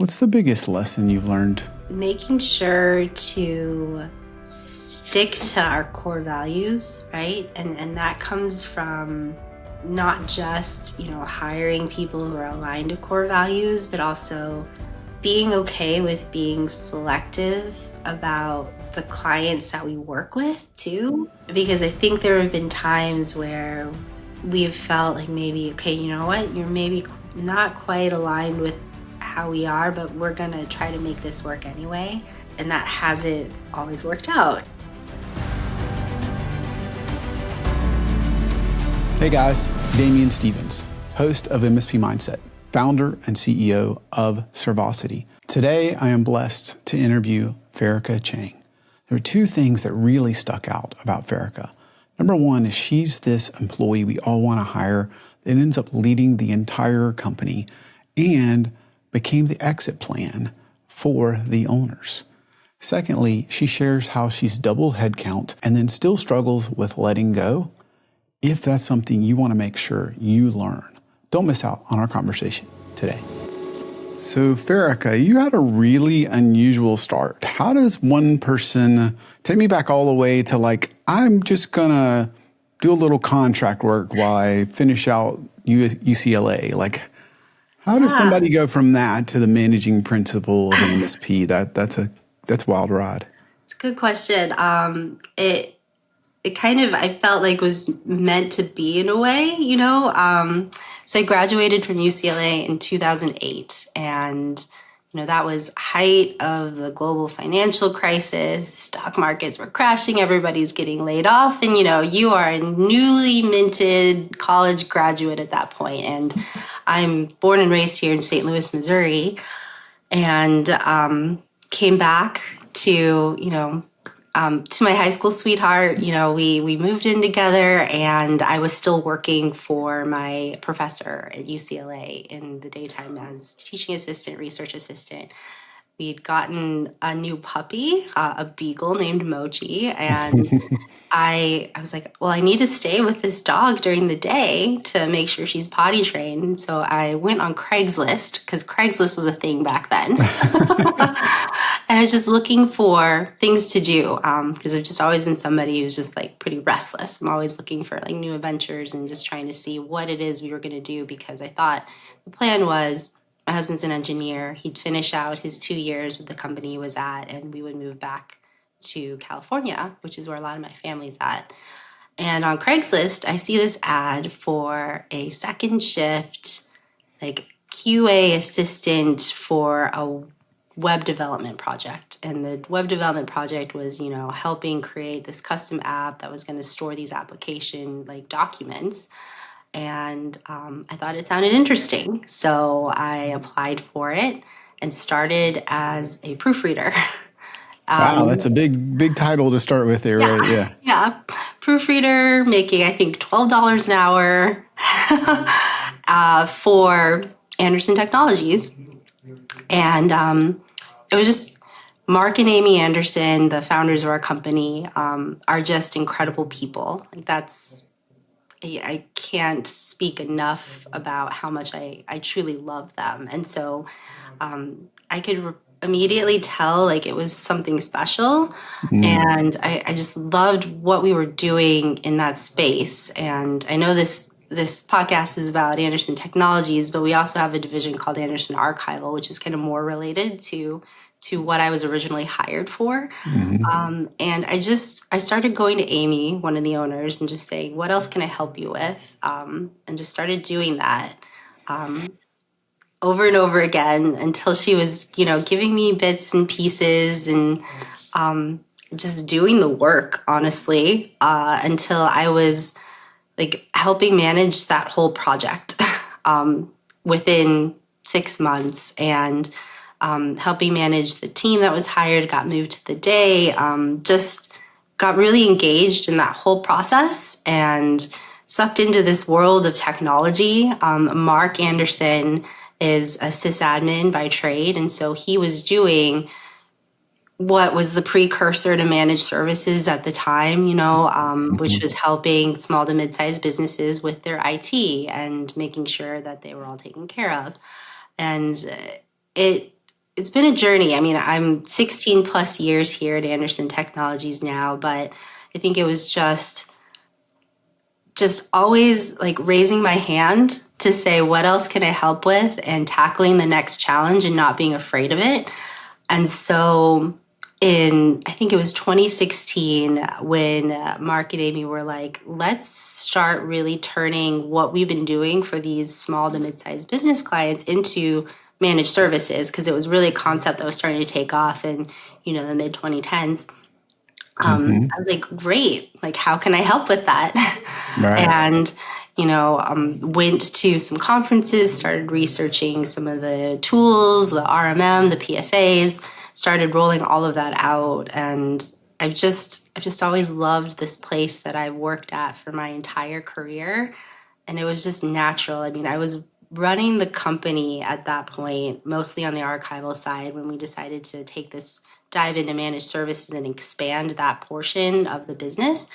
What's the biggest lesson you've learned? Making sure to stick to our core values, right? And that comes from not just, hiring people who are aligned to core values, but also being okay with being selective about the clients that we work with too. Because I think there have been times where we've felt like maybe, okay, you know what, you're maybe not quite aligned with how we are, but we're gonna try to make this work anyway. And that hasn't always worked out. Hey guys, Damien Stevens, host of MSP Mindset, founder and CEO of Servosity. Today, I am blessed to interview Farica Chang. There are two things that really stuck out about Farica. Number one is she's this employee we all want to hire that ends up leading the entire company and became the exit plan for the owners. Secondly, she shares how she's doubled headcount and then still struggles with letting go. If that's something you want to make sure you learn, don't miss out on our conversation today. So Farica, you had a really unusual start. How does one person, take me back all the way to I'm just gonna do a little contract work while I finish out UCLA. How does somebody go from that to the managing principal of an MSP? That's a wild ride. It's a good question. It kind of, I felt like was meant to be in a way, So I graduated from UCLA in 2008, and that was height of the global financial crisis. Stock markets were crashing, everybody's getting laid off, and you are a newly minted college graduate at that point. And I'm born and raised here in St. Louis, Missouri, and came back to to my high school sweetheart. We moved in together, and I was still working for my professor at UCLA in the daytime as teaching assistant, research assistant. We'd gotten a new puppy, a beagle named Mochi, and I was like, well, I need to stay with this dog during the day to make sure she's potty trained. And so I went on Craigslist, because Craigslist was a thing back then. And I was just looking for things to do, because I've just always been somebody who's just pretty restless. I'm always looking for new adventures and just trying to see what it is we were going to do, because I thought the plan was my husband's an engineer. He'd finish out his 2 years with the company he was at, and we would move back to California, which is where a lot of my family's at. And on Craigslist, I see this ad for a second shift, QA assistant for a web development project. And the web development project was, helping create this custom app that was going to store these application documents. And I thought it sounded interesting. So I applied for it and started as a proofreader. Wow, that's a big title to start with there, right? Yeah. Yeah. Proofreader, making, I think, $12 an hour for Anderson Technologies. And it was just Mark and Amy Anderson, the founders of our company, are just incredible people. I can't speak enough about how much I truly love them. And so I could immediately tell it was something special. And I just loved what we were doing in that space. And I know this podcast is about Anderson Technologies, but we also have a division called Anderson Archival, which is kind of more related to what I was originally hired for. And I started going to Amy, one of the owners, and just saying, what else can I help you with? And just started doing that over and over again until she was, giving me bits and pieces and just doing the work, honestly, until I was helping manage that whole project within 6 months, and helping manage the team that was hired, got moved to the day, just got really engaged in that whole process and sucked into this world of technology. Mark Anderson is a sysadmin by trade, and so he was doing what was the precursor to managed services at the time, which was helping small to mid-sized businesses with their IT and making sure that they were all taken care of. And it it's been a journey. I mean, I'm 16 plus years here at Anderson Technologies now, but I think it was just always like raising my hand to say, what else can I help with, and tackling the next challenge and not being afraid of it. And so I think it was 2016 when Mark and Amy were like, let's start really turning what we've been doing for these small to mid-sized business clients into managed services, because it was really a concept that was starting to take off in, the mid 2010s. I was like, great, like, how can I help with that? Right. And, went to some conferences, started researching some of the tools, the RMM, the PSAs, started rolling all of that out. And I've just always loved this place that I worked at for my entire career. And it was just natural. I mean, I was running the company at that point, mostly on the archival side, when we decided to take this dive into managed services and expand that portion of the business.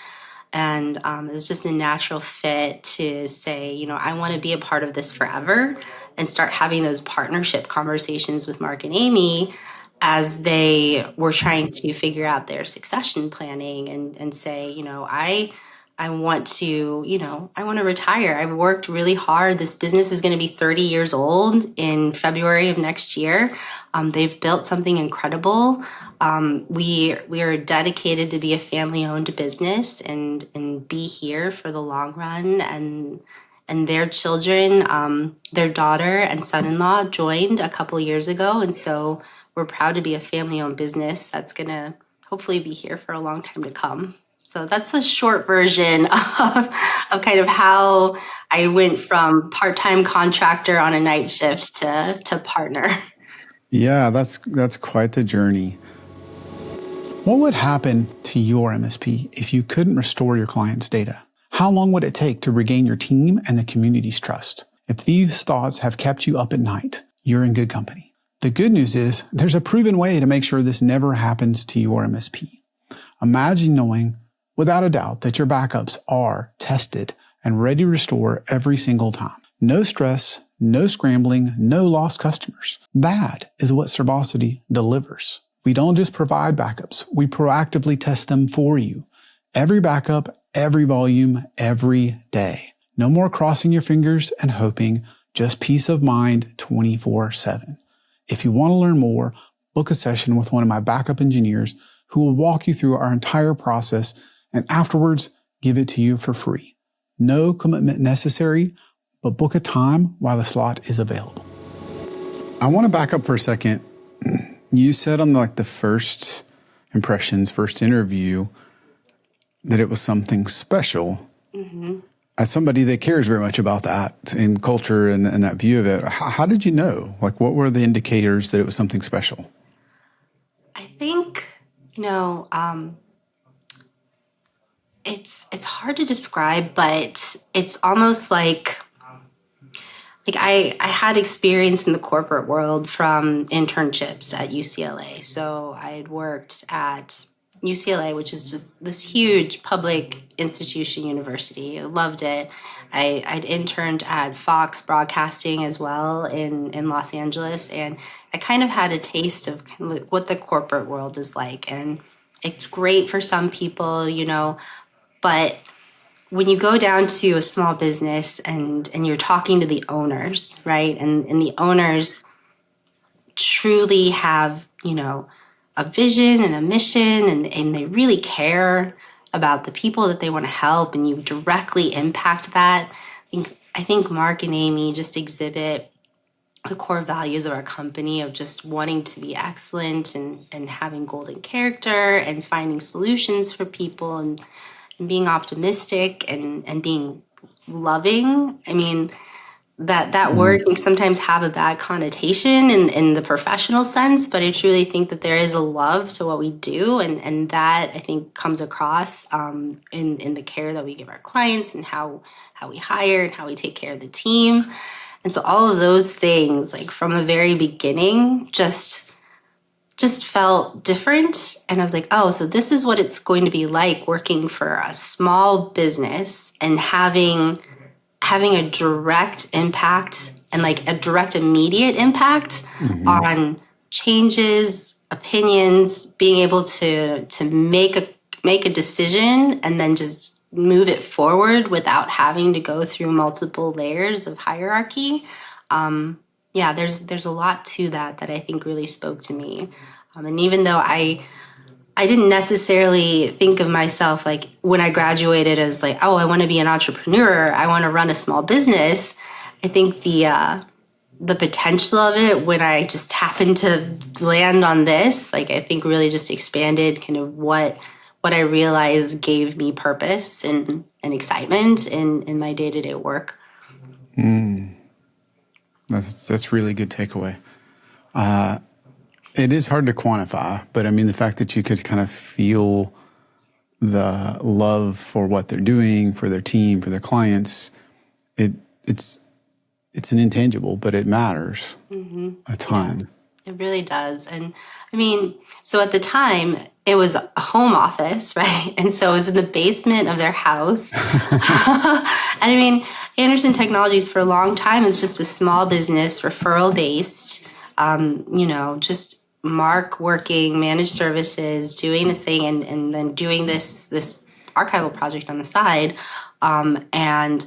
And it was just a natural fit to say, I want to be a part of this forever, and start having those partnership conversations with Mark and Amy as they were trying to figure out their succession planning, and say, I want to, I want to retire. I've worked really hard. This business is going to be 30 years old in February of next year. They've built something incredible. We are dedicated to be a family-owned business and be here for the long run. And their children, their daughter and son-in-law joined a couple years ago, and so we're proud to be a family-owned business that's going to hopefully be here for a long time to come. So that's the short version of kind of how I went from part-time contractor on a night shift to partner. Yeah, that's quite the journey. What would happen to your MSP if you couldn't restore your clients' data? How long would it take to regain your team and the community's trust? If these thoughts have kept you up at night, you're in good company. The good news is there's a proven way to make sure this never happens to your MSP. Imagine knowing without a doubt that your backups are tested and ready to restore every single time. No stress, no scrambling, no lost customers. That is what Servosity delivers. We don't just provide backups, we proactively test them for you. Every backup, every volume, every day. No more crossing your fingers and hoping, just peace of mind 24/7. If you want to learn more, book a session with one of my backup engineers who will walk you through our entire process and afterwards give it to you for free. No commitment necessary, but book a time while the slot is available. I want to back up for a second. You said on the first impressions, first interview, that it was something special. Mm-hmm. As somebody that cares very much about that in culture and that view of it, how did you know? Like, what were the indicators that it was something special? I think, it's hard to describe, but it's almost like I had experience in the corporate world from internships at UCLA. So I had worked at UCLA, which is just this huge public institution university. I loved it. I'd interned at Fox Broadcasting as well in Los Angeles, and I kind of had a taste of kind of what the corporate world is like. And it's great for some people, but when you go down to a small business and you're talking to the owners, right? And the owners truly have, a vision and a mission, and they really care about the people that they want to help, and you directly impact that. I think Mark and Amy just exhibit the core values of our company of just wanting to be excellent and having golden character and finding solutions for people and being optimistic and being loving. I mean, that word can sometimes have a bad connotation in the professional sense, but I truly think that there is a love to what we do, and that I think comes across in the care that we give our clients, and how we hire and how we take care of the team. And so all of those things, like from the very beginning, just felt different. And I was like, oh, so this is what it's going to be like working for a small business and having a direct impact and like a direct immediate impact on changes, opinions, being able to make a decision and then just move it forward without having to go through multiple layers of hierarchy. There's a lot to that I think really spoke to me. And even though I didn't necessarily think of myself like when I graduated as like, oh, I want to be an entrepreneur, I want to run a small business. I think the potential of it when I just happened to land on this, like I think really just expanded kind of what I realized gave me purpose and excitement in my day-to-day work. That's really good takeaway. It is hard to quantify, but I mean, the fact that you could kind of feel the love for what they're doing, for their team, for their clients, it's an intangible, but it matters a ton. Yeah, it really does. And I mean, so at the time, it was a home office, right? And so it was in the basement of their house. And I mean, Anderson Technologies for a long time is just a small business, referral based, just Mark working, managed services, doing this thing, and then doing this archival project on the side. And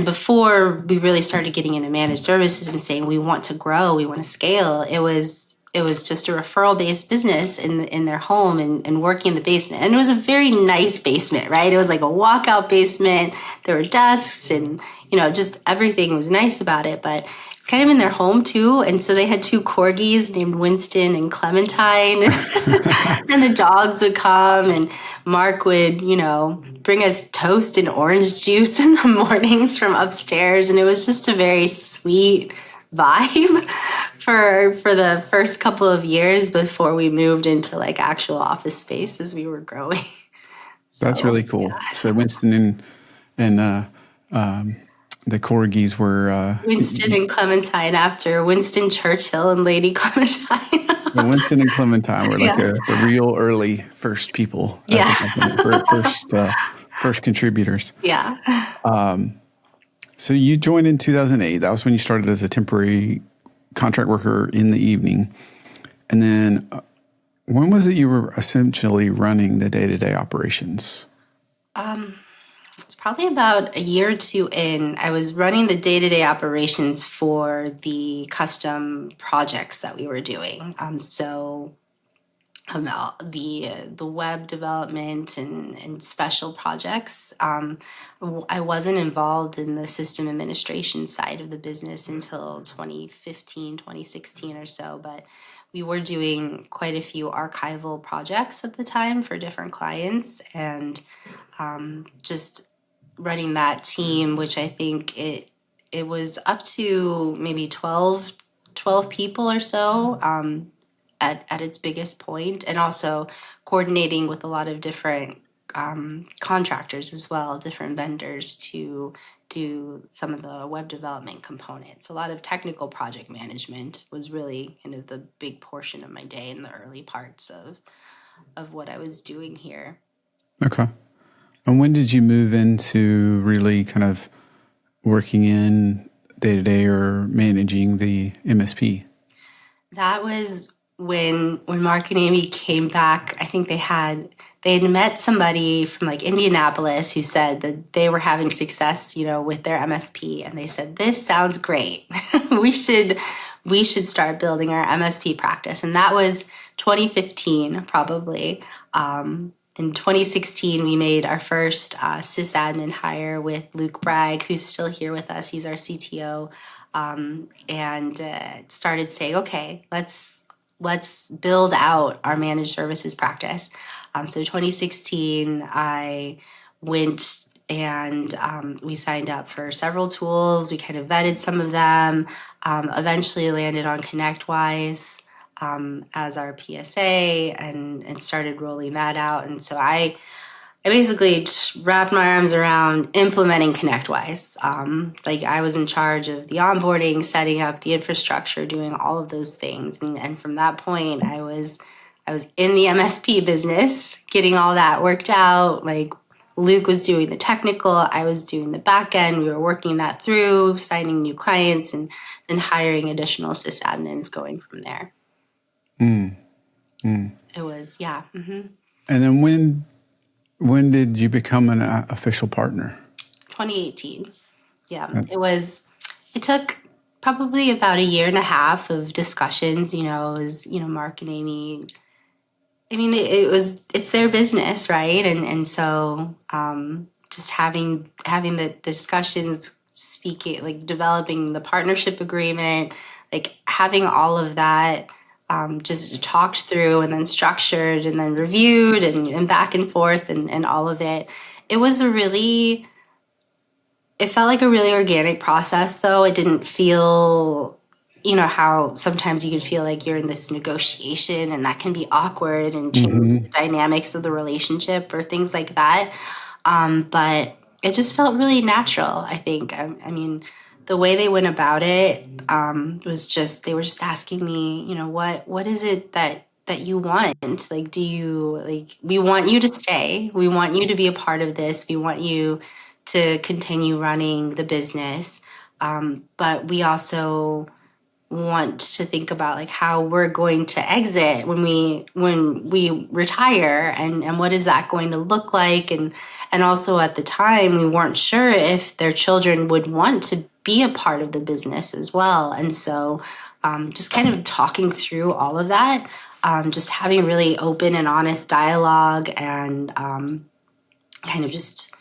before we really started getting into managed services and saying we want to grow, we want to scale, it was just a referral based business in their home and working in the basement. And it was a very nice basement, right? It was like a walkout basement. There were desks and, just everything was nice about it. But it's kind of in their home too. And so they had two corgis named Winston and Clementine. And the dogs would come and Mark would, bring us toast and orange juice in the mornings from upstairs. And it was just a very sweet vibe for the first couple of years before we moved into like actual office space as we were growing. So, that's really cool. Yeah. So Winston and the corgis were Winston and Clementine after Winston Churchill and Lady Clementine. So Winston and Clementine were like the real early first people. First contributors. Yeah. So you joined in 2008. That was when you started as a temporary contract worker in the evening. And then when was it you were essentially running the day-to-day operations? It's probably about a year or two in. I was running the day-to-day operations for the custom projects that we were doing. The web development and special projects. I wasn't involved in the system administration side of the business until 2015, 2016 or so, but we were doing quite a few archival projects at the time for different clients, and just running that team, which I think it was up to maybe 12 people or so at its biggest point, and also coordinating with a lot of different contractors as well, different vendors to do some of the web development components. A lot of technical project management was really kind of the big portion of my day in the early parts of what I was doing here. Okay. And when did you move into really kind of working in day-to-day or managing the MSP? That was when Mark and Amy came back. I think they had met somebody from like Indianapolis who said that they were having success, with their MSP, and they said, "This sounds great. we should start building our MSP practice." And that was 2015, probably. In 2016, we made our first sysadmin hire with Luke Bragg, who's still here with us. He's our CTO, and started saying, "Okay, let's build out our managed services practice." So 2016, I went and we signed up for several tools. We kind of vetted some of them, eventually landed on ConnectWise as our PSA and started rolling that out. And so I basically just wrapped my arms around implementing ConnectWise. I was in charge of the onboarding, setting up the infrastructure, doing all of those things. And from that point, I was in the MSP business, getting all that worked out. Like Luke was doing the technical, I was doing the back end. We were working that through, signing new clients, and then hiring additional sysadmins going from there. It was, yeah. Mm-hmm. And then when did you become an official partner? 2018. Yeah, it took probably about a year and a half of discussions, it was, Mark and Amy. I mean, it's their business, right? And so just having the discussions, speaking, like developing the partnership agreement, like having all of that just talked through and then structured and then reviewed and back and forth and all of it. It was it felt like a really organic process, though. It didn't feel, how sometimes you could feel like you're in this negotiation and that can be awkward and change the dynamics of the relationship or things like that. But it just felt really natural, I think. I mean, the way they went about it was just, they were just asking me, what is it that you want? Like, we want you to stay. We want you to be a part of this. We want you to continue running the business. But we also want to think about like how we're going to exit when we retire, and what is that going to look like, and also at the time we weren't sure if their children would want to be a part of the business as well. And so just kind of talking through all of that, just having really open and honest dialogue, and kind of just,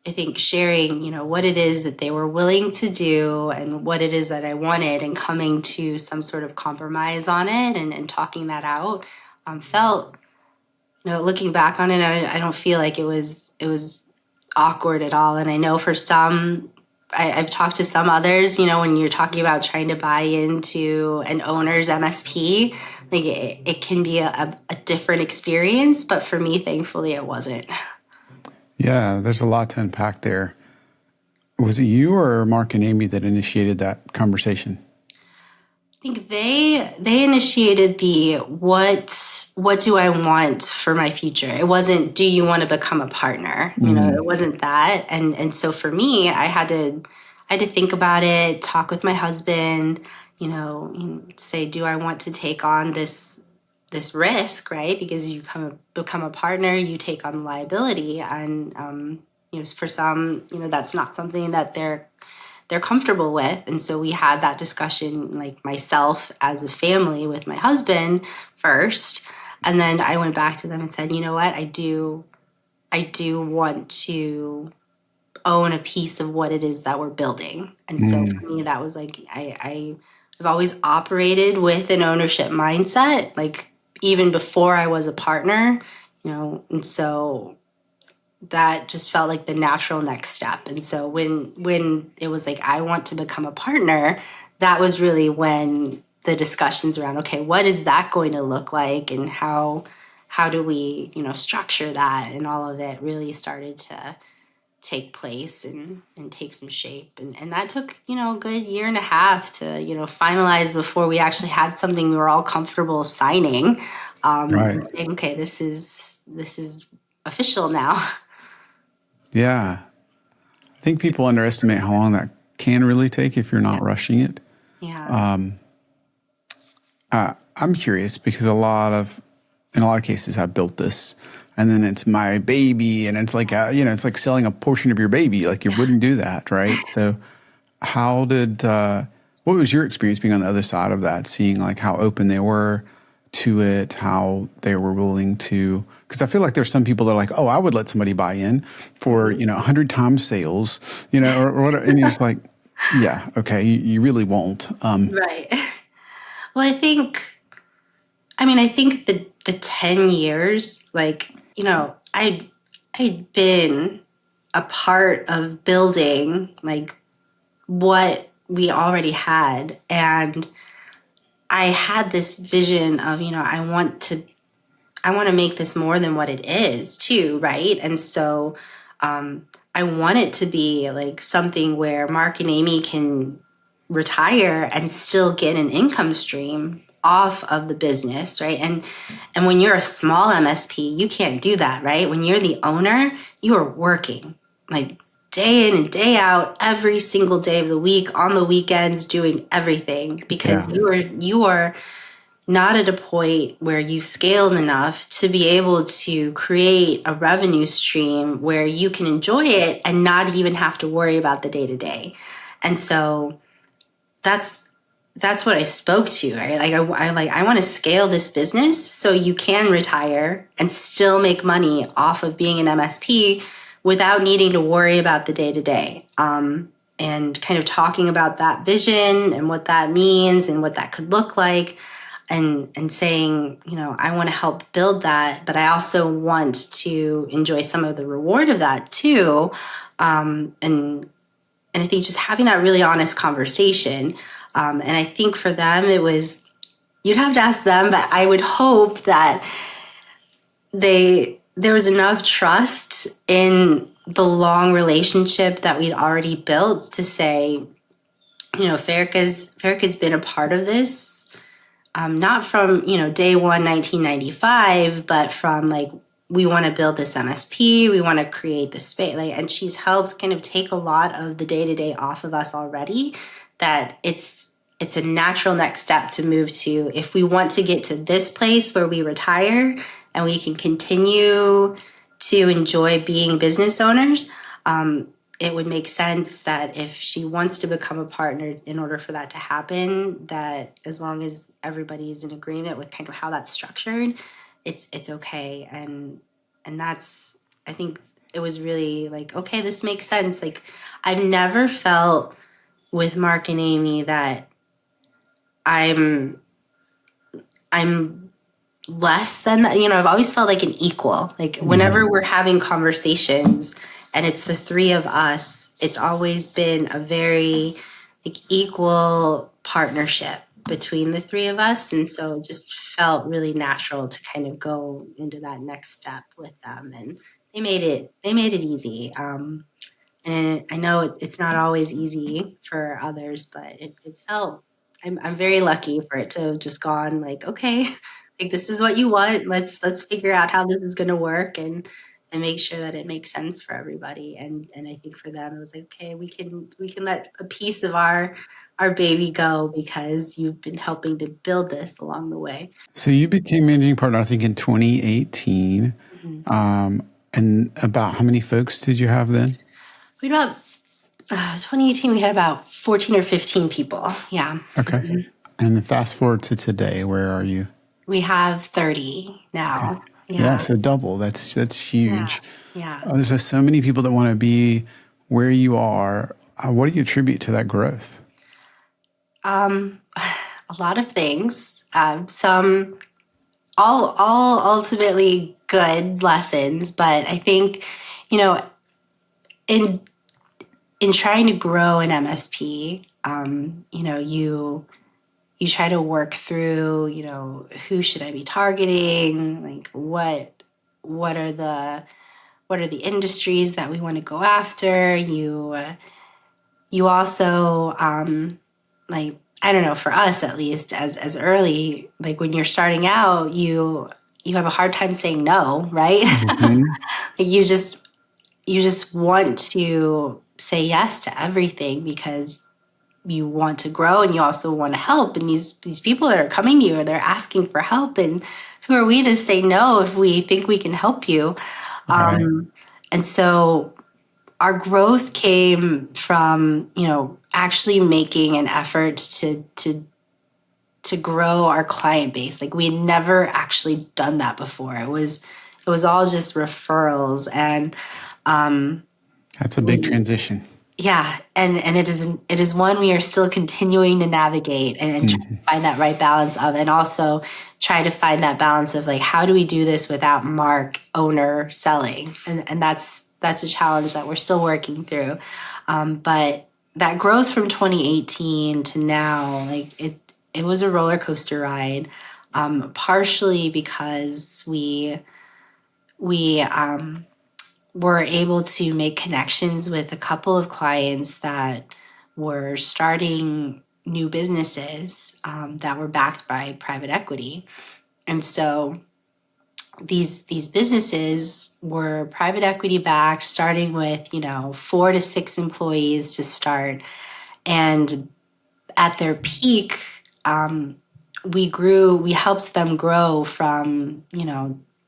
I think, sharing, what it is that they were willing to do and what it is that I wanted, and coming to some sort of compromise on it, and talking that out, felt, looking back on it, I don't feel like it was awkward at all. And I know for some, I've talked to some others, when you're talking about trying to buy into an owner's MSP, like it can be a different experience. But for me, thankfully, it wasn't. Yeah, there's a lot to unpack there. Was it you or Mark and Amy that initiated that conversation? I think they initiated the what do I want for my future? It wasn't, do you want to become a partner? It wasn't that. And so for me, I had to think about it, talk with my husband, say, do I want to take on this risk, right? Because you become a partner, you take on liability, and for some, that's not something that they're comfortable with. And so we had that discussion, like myself as a family with my husband first. And then I went back to them and said, you know what, I do want to own a piece of what it is that we're building. And so for me, that was like, I've always operated with an ownership mindset, like even before I was a partner, and so that just felt like the natural next step. And so when it was like, I want to become a partner, that was really when the discussions around, okay, what is that going to look like, and how do we, structure that, and all of it really started to take place and take some shape. And that took, a good year and a half to, finalize before we actually had something we were all comfortable signing. Right. And saying, okay, this is official now. Yeah. I think people underestimate how long that can really take if you're not rushing it. Yeah. I'm curious because in a lot of cases, I've built this and then it's my baby, and it's like, it's like selling a portion of your baby. Like you wouldn't do that, right? So what was your experience being on the other side of that, seeing like how open they were to it, how they were willing to, because I feel like there's some people that are like, oh, I would let somebody buy in for, 100 times sales, or whatever. And you're just like, yeah, okay, you really won't. Right. Well, I think the 10 years, like, I'd been a part of building like what we already had. And I had this vision of, I want to make this more than what it is too, right? And so I want it to be like something where Mark and Amy can retire and still get an income stream off of the business, right? And when you're a small MSP, you can't do that, right? When you're the owner, you are working like day in and day out, every single day of the week, on the weekends, doing everything, because you are not at a point where you've scaled enough to be able to create a revenue stream where you can enjoy it and not even have to worry about the day to day. And so that's what I spoke to, right? I want to scale this business so you can retire and still make money off of being an MSP without needing to worry about the day to day. And kind of talking about that vision and what that means and what that could look like, and saying, I want to help build that, but I also want to enjoy some of the reward of that too. And I think just having that really honest conversation. And I think for them, it was, you'd have to ask them, but I would hope that there was enough trust in the long relationship that we'd already built to say, Farica's been a part of this, not from, day one, 1995, but from like, we want to build this MSP, we want to create this space, and she's helped kind of take a lot of the day-to-day off of us already, that it's a natural next step to move to. If we want to get to this place where we retire and we can continue to enjoy being business owners, it would make sense that if she wants to become a partner, in order for that to happen, that as long as everybody is in agreement with kind of how that's structured, it's okay. And that's, I think it was really like, okay, this makes sense. Like, I've never felt with Mark and Amy that I'm less than that. I've always felt like an equal. Like, whenever we're having conversations and it's the three of us, it's always been a very like equal partnership between the three of us. And so it just felt really natural to kind of go into that next step with them. And they made it easy. And I know it's not always easy for others, but it felt, I'm very lucky for it to have just gone like, okay, like, this is what you want. Let's figure out how this is going to work, and make sure that it makes sense for everybody. And I think for them, it was like, okay, we can let a piece of our baby go because you've been helping to build this along the way. So you became managing partner, I think, in 2018. And about how many folks did you have then? We had about 2018. We had about 14 or 15 people. Yeah. Okay. And fast forward to today, where are you? We have 30 now. Okay. Yeah, so double. That's huge. Yeah. There's just so many people that want to be where you are. What do you attribute to that growth? A lot of things. Some all ultimately good lessons, but I think, in trying to grow an MSP, you try to work through, who should I be targeting? Like, what are the industries that we want to go after? You also, like, I don't know, for us at least, as early, like when you're starting out, you have a hard time saying no, right? Like, you just want to say yes to everything because you want to grow and you also want to help. And these people that are coming to you, they're asking for help, and who are we to say no if we think we can help you? Right. And so our growth came from, actually making an effort to grow our client base. Like, we had never actually done that before. It was all just referrals, and that's a big transition. yeah, and it is one we are still continuing to navigate and try to find that right balance of, and also try to find that balance of like, how do we do this without Mark, owner, selling, and that's a challenge that we're still working through. But that growth from 2018 to now, like, it was a roller coaster ride, partially because we were able to make connections with a couple of clients that were starting new businesses, that were backed by private equity. And so these businesses were private equity backed, starting with 4 to 6 employees to start, and at their peak, we helped them grow from,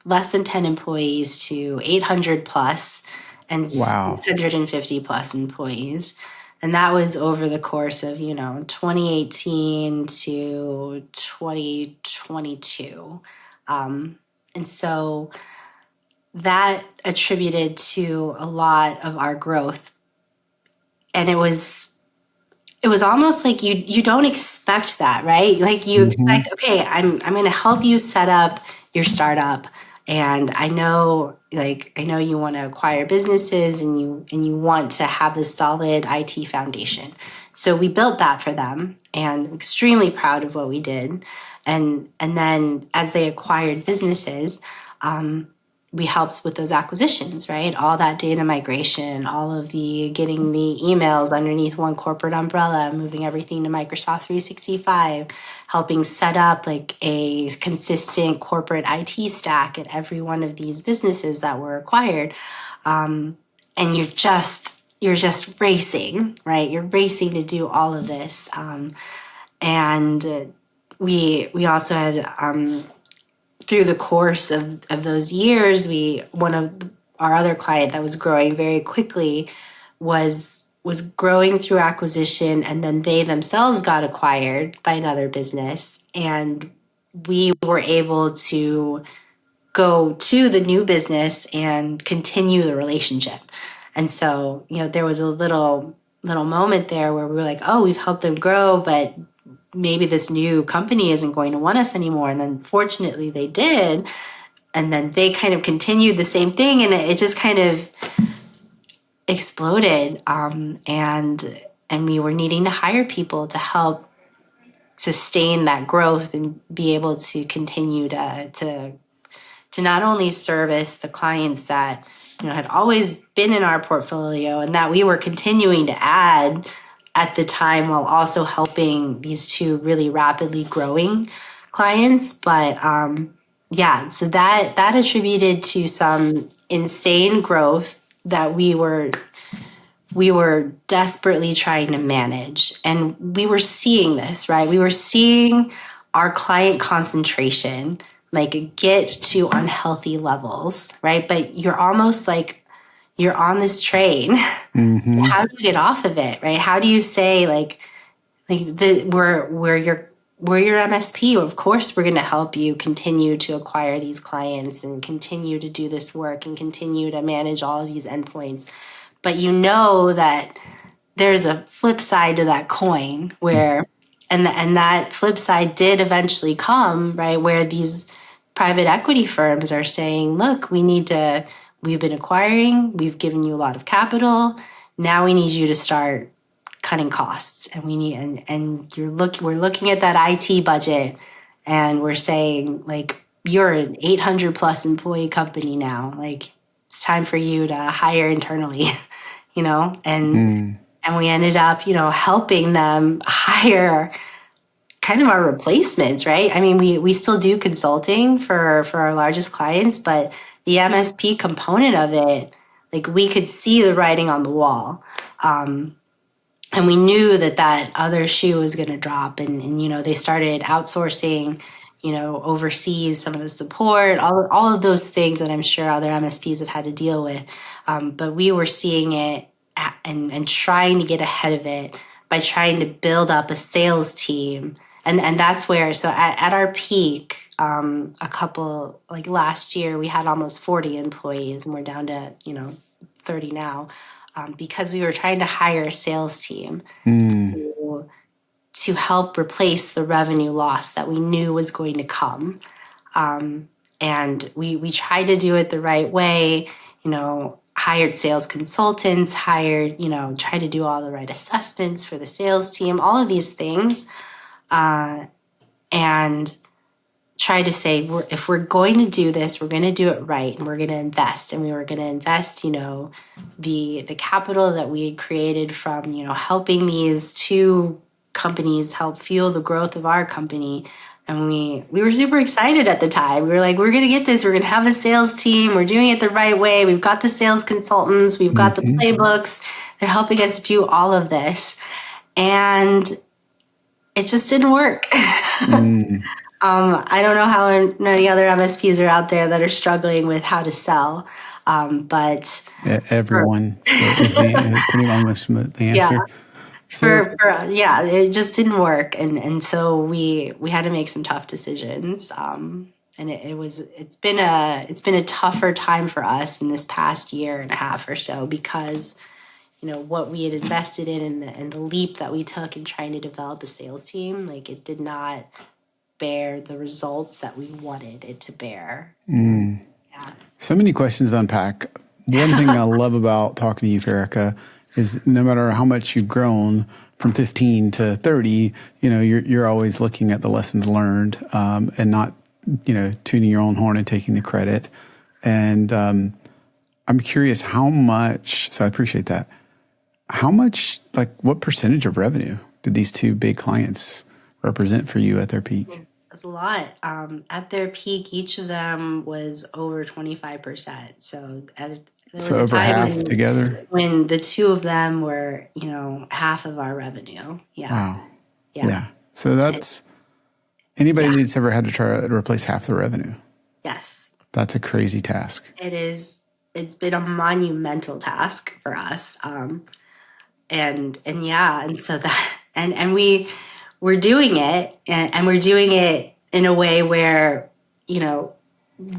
less than 10 employees to 800 plus and Wow. 650 plus employees. And that was over the course of, 2018 to 2022. And so that attributed to a lot of our growth. And it was almost like you don't expect that, right? Like you expect, okay, I'm going to help you set up your startup, and I know you want to acquire businesses, and you want to have this solid IT foundation. So we built that for them, and I'm extremely proud of what we did. And then as they acquired businesses, we helped with those acquisitions, right? All that data migration, all of the getting the emails underneath one corporate umbrella, moving everything to Microsoft 365, helping set up like a consistent corporate IT stack at every one of these businesses that were acquired. And you're just racing, right? You're racing to do all of this. And we also had, through the course of those years, one of our other client that was growing very quickly was growing through acquisition, and then they themselves got acquired by another business, and we were able to go to the new business and continue the relationship. And so, there was a little moment there where we were like, oh, we've helped them grow, but maybe this new company isn't going to want us anymore. And then fortunately they did. And then they kind of continued the same thing, and it just kind of exploded. And we were needing to hire people to help sustain that growth and be able to continue to not only service the clients that had always been in our portfolio and that we were continuing to add at the time, while also helping these two really rapidly growing clients. But so that attributed to some insane growth that we were desperately trying to manage. And we were seeing this, right? We were seeing our client concentration like get to unhealthy levels, right? But you're almost like you're on this train. How do you get off of it, right? How do you say we're your MSP? Of course, we're going to help you continue to acquire these clients and continue to do this work and continue to manage all of these endpoints. But you know that there's a flip side to that coin where, and that flip side did eventually come, right? Where these private equity firms are saying, look, we've been acquiring, we've given you a lot of capital. Now we need you to start cutting costs, and we're looking at that IT budget, and we're saying like, you're an 800 plus employee company now. Like, it's time for you to hire internally, and we ended up, helping them hire kind of our replacements, right? I mean, we still do consulting for our largest clients, but the MSP component of it, like, we could see the writing on the wall. And we knew that other shoe was going to drop, and they started outsourcing, overseas, some of the support, all of those things that I'm sure other MSPs have had to deal with. But we were seeing it and trying to get ahead of it by trying to build up a sales team. And that's where, so at our peak, a couple, like last year, we had almost 40 employees, and we're down to, 30 now, because we were trying to hire a sales team to help replace the revenue loss that we knew was going to come. And we tried to do it the right way, hired sales consultants, tried to do all the right assessments for the sales team, all of these things. And try to say, if we're going to do this, we're going to do it right, and we're going to invest. And we were going to invest, the capital that we had created from, helping these two companies help fuel the growth of our company. And we were super excited at the time. We were like, we're going to get this. We're going to have a sales team. We're doing it the right way. We've got the sales consultants. We've got the playbooks. They're helping us do all of this. And it just didn't work. Mm. I don't know how many other MSPs are out there that are struggling with how to sell, but Everyone is pretty almost the yeah, answer. So, yeah, it just didn't work, and so we had to make some tough decisions. And it's been a tougher time for us in this past year and a half or so, because what we had invested in and the leap that we took in trying to develop a sales team, like, it did not bear the results that we wanted it to bear. Yeah. so many questions to unpack. One thing I love about talking to you, Farica, is no matter how much you've grown from 15 to 30, you're always looking at the lessons learned, and not, tuning your own horn and taking the credit. And I'm curious how much, so I appreciate that. How much, like, what percentage of revenue did these two big clients represent for you at their peak? That's a lot. At their peak, each of them was over 25%. So there was So a over time half together? when the two of them were, half of our revenue. Yeah. Wow. Yeah. Yeah. So that's anybody Yeah. that's ever had to try to replace half the revenue. Yes. That's a crazy task. It is. It's been a monumental task for us. And yeah, and so that, and we're doing it, and we're doing it in a way where,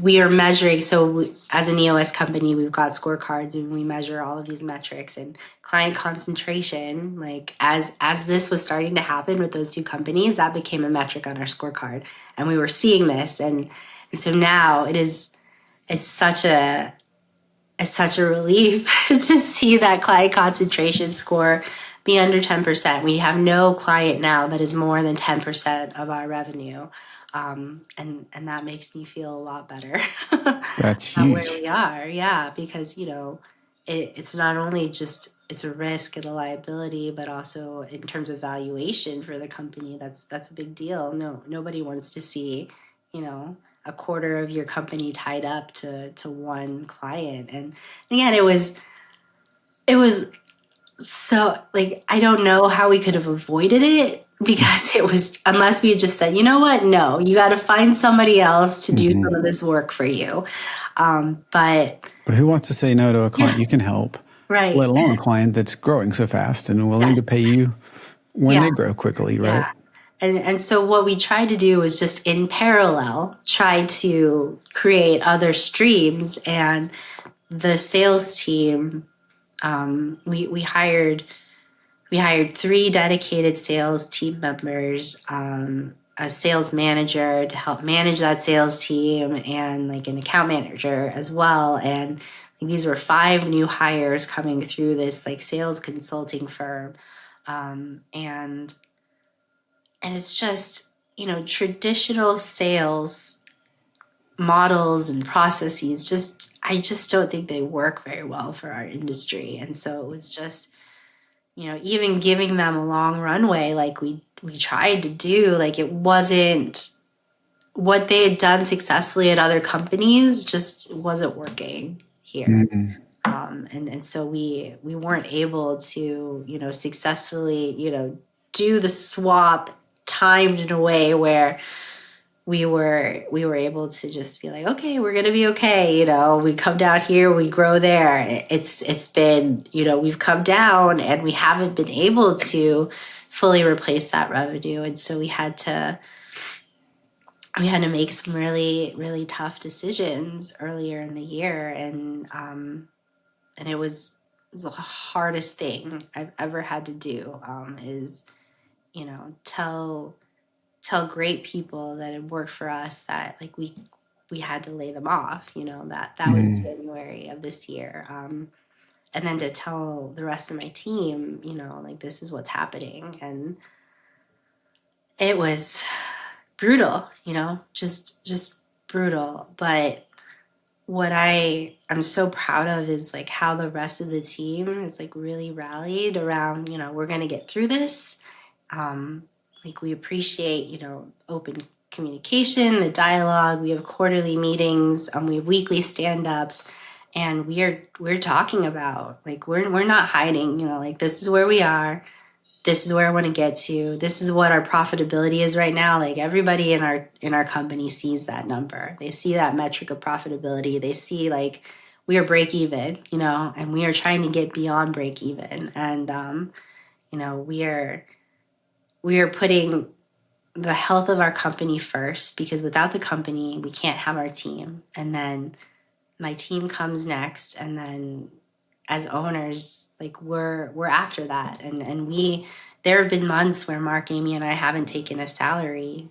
we are measuring. So as an EOS company, we've got scorecards and we measure all of these metrics, and client concentration, like, as this was starting to happen with those two companies, that became a metric on our scorecard, and we were seeing this. And so now it's such a relief to see that client concentration score be under 10%. We have no client now that is more than 10% of our revenue. And that makes me feel a lot better That's about where huge. we are. Yeah, because, it's not only just, it's a risk and a liability, but also in terms of valuation for the company, that's a big deal. Nobody wants to see, a quarter of your company tied up to one client. And again, it was so, like, I don't know how we could have avoided it, because it was, unless we had just said, you know what, no, you got to find somebody else to do some of this work for you. But who wants to say no to a client you can help, right. let alone a client that's growing so fast and willing Yes. to pay you when Yeah. they grow quickly, right? Yeah. And so what we tried to do was just in parallel try to create other streams. And the sales team, we hired 3 dedicated sales team members, a sales manager to help manage that sales team, and like an account manager as well. And these were 5 new hires coming through this, like, sales consulting firm. And it's just, traditional sales models and processes, I just don't think they work very well for our industry. And so it was just, even giving them a long runway, like we tried to do, like, it wasn't what they had done successfully at other companies, just wasn't working here. And so we weren't able to, successfully, do the swap timed in a way where we were able to just be like, okay, we're gonna be okay. We come down here, we grow there. It's been, we've come down and we haven't been able to fully replace that revenue, and so we had to make some really, really tough decisions earlier in the year. And it was the hardest thing I've ever had to do, is, tell great people that had worked for us that, like, we had to lay them off. That was January of this year. And then to tell the rest of my team, like, this is what's happening. And it was brutal, just brutal. But what I'm so proud of is, like, how the rest of the team is, like, really rallied around, we're going to get through this. Like, we appreciate, open communication, the dialogue. We have quarterly meetings, we have weekly stand-ups, and we're talking about, like, we're not hiding, like, this is where we are. this is where I want to get to. This is what our profitability is right now. Like everybody in our company sees that number. They see that metric of profitability. They see like we are break even, and we are trying to get beyond break even. And we are putting the health of our company first, because without the company, we can't have our team. And then my team comes next, and then as owners, like we're after that. And there have been months where Mark, Amy, and I haven't taken a salary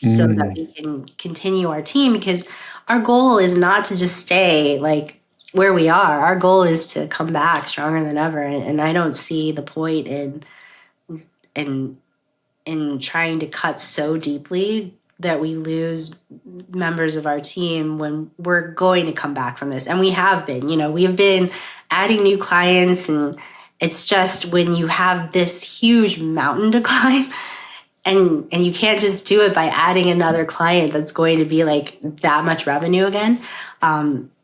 so that we can continue our team, because our goal is not to just stay like where we are. Our goal is to come back stronger than ever. And I don't see the point in trying to cut so deeply that we lose members of our team when we're going to come back from this. And we have been, we have been adding new clients, and it's just when you have this huge mountain to climb, and you can't just do it by adding another client that's going to be like that much revenue again.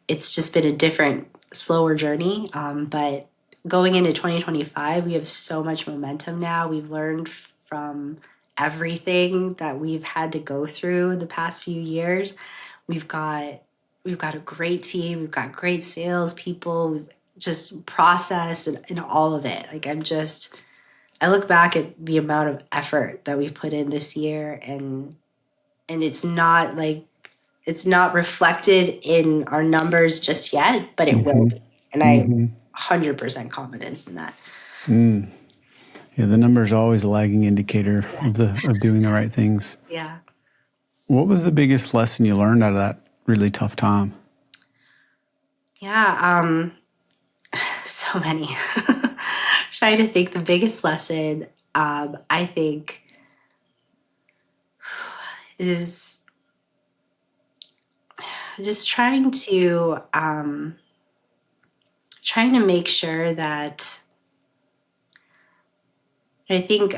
It's just been a different, slower journey. But going into 2025, we have so much momentum now. We've learned from everything that we've had to go through the past few years. We've got a great team. We've got great salespeople. We've just process and all of it. Like I look back at the amount of effort that we've put in this year, and it's not reflected in our numbers just yet, but it will be. And I 100% confidence in that. Yeah, the number is always a lagging indicator of doing the right things. Yeah. What was the biggest lesson you learned out of that really tough time? Yeah, so many. Trying to think the biggest lesson, I think, is just trying to make sure that I think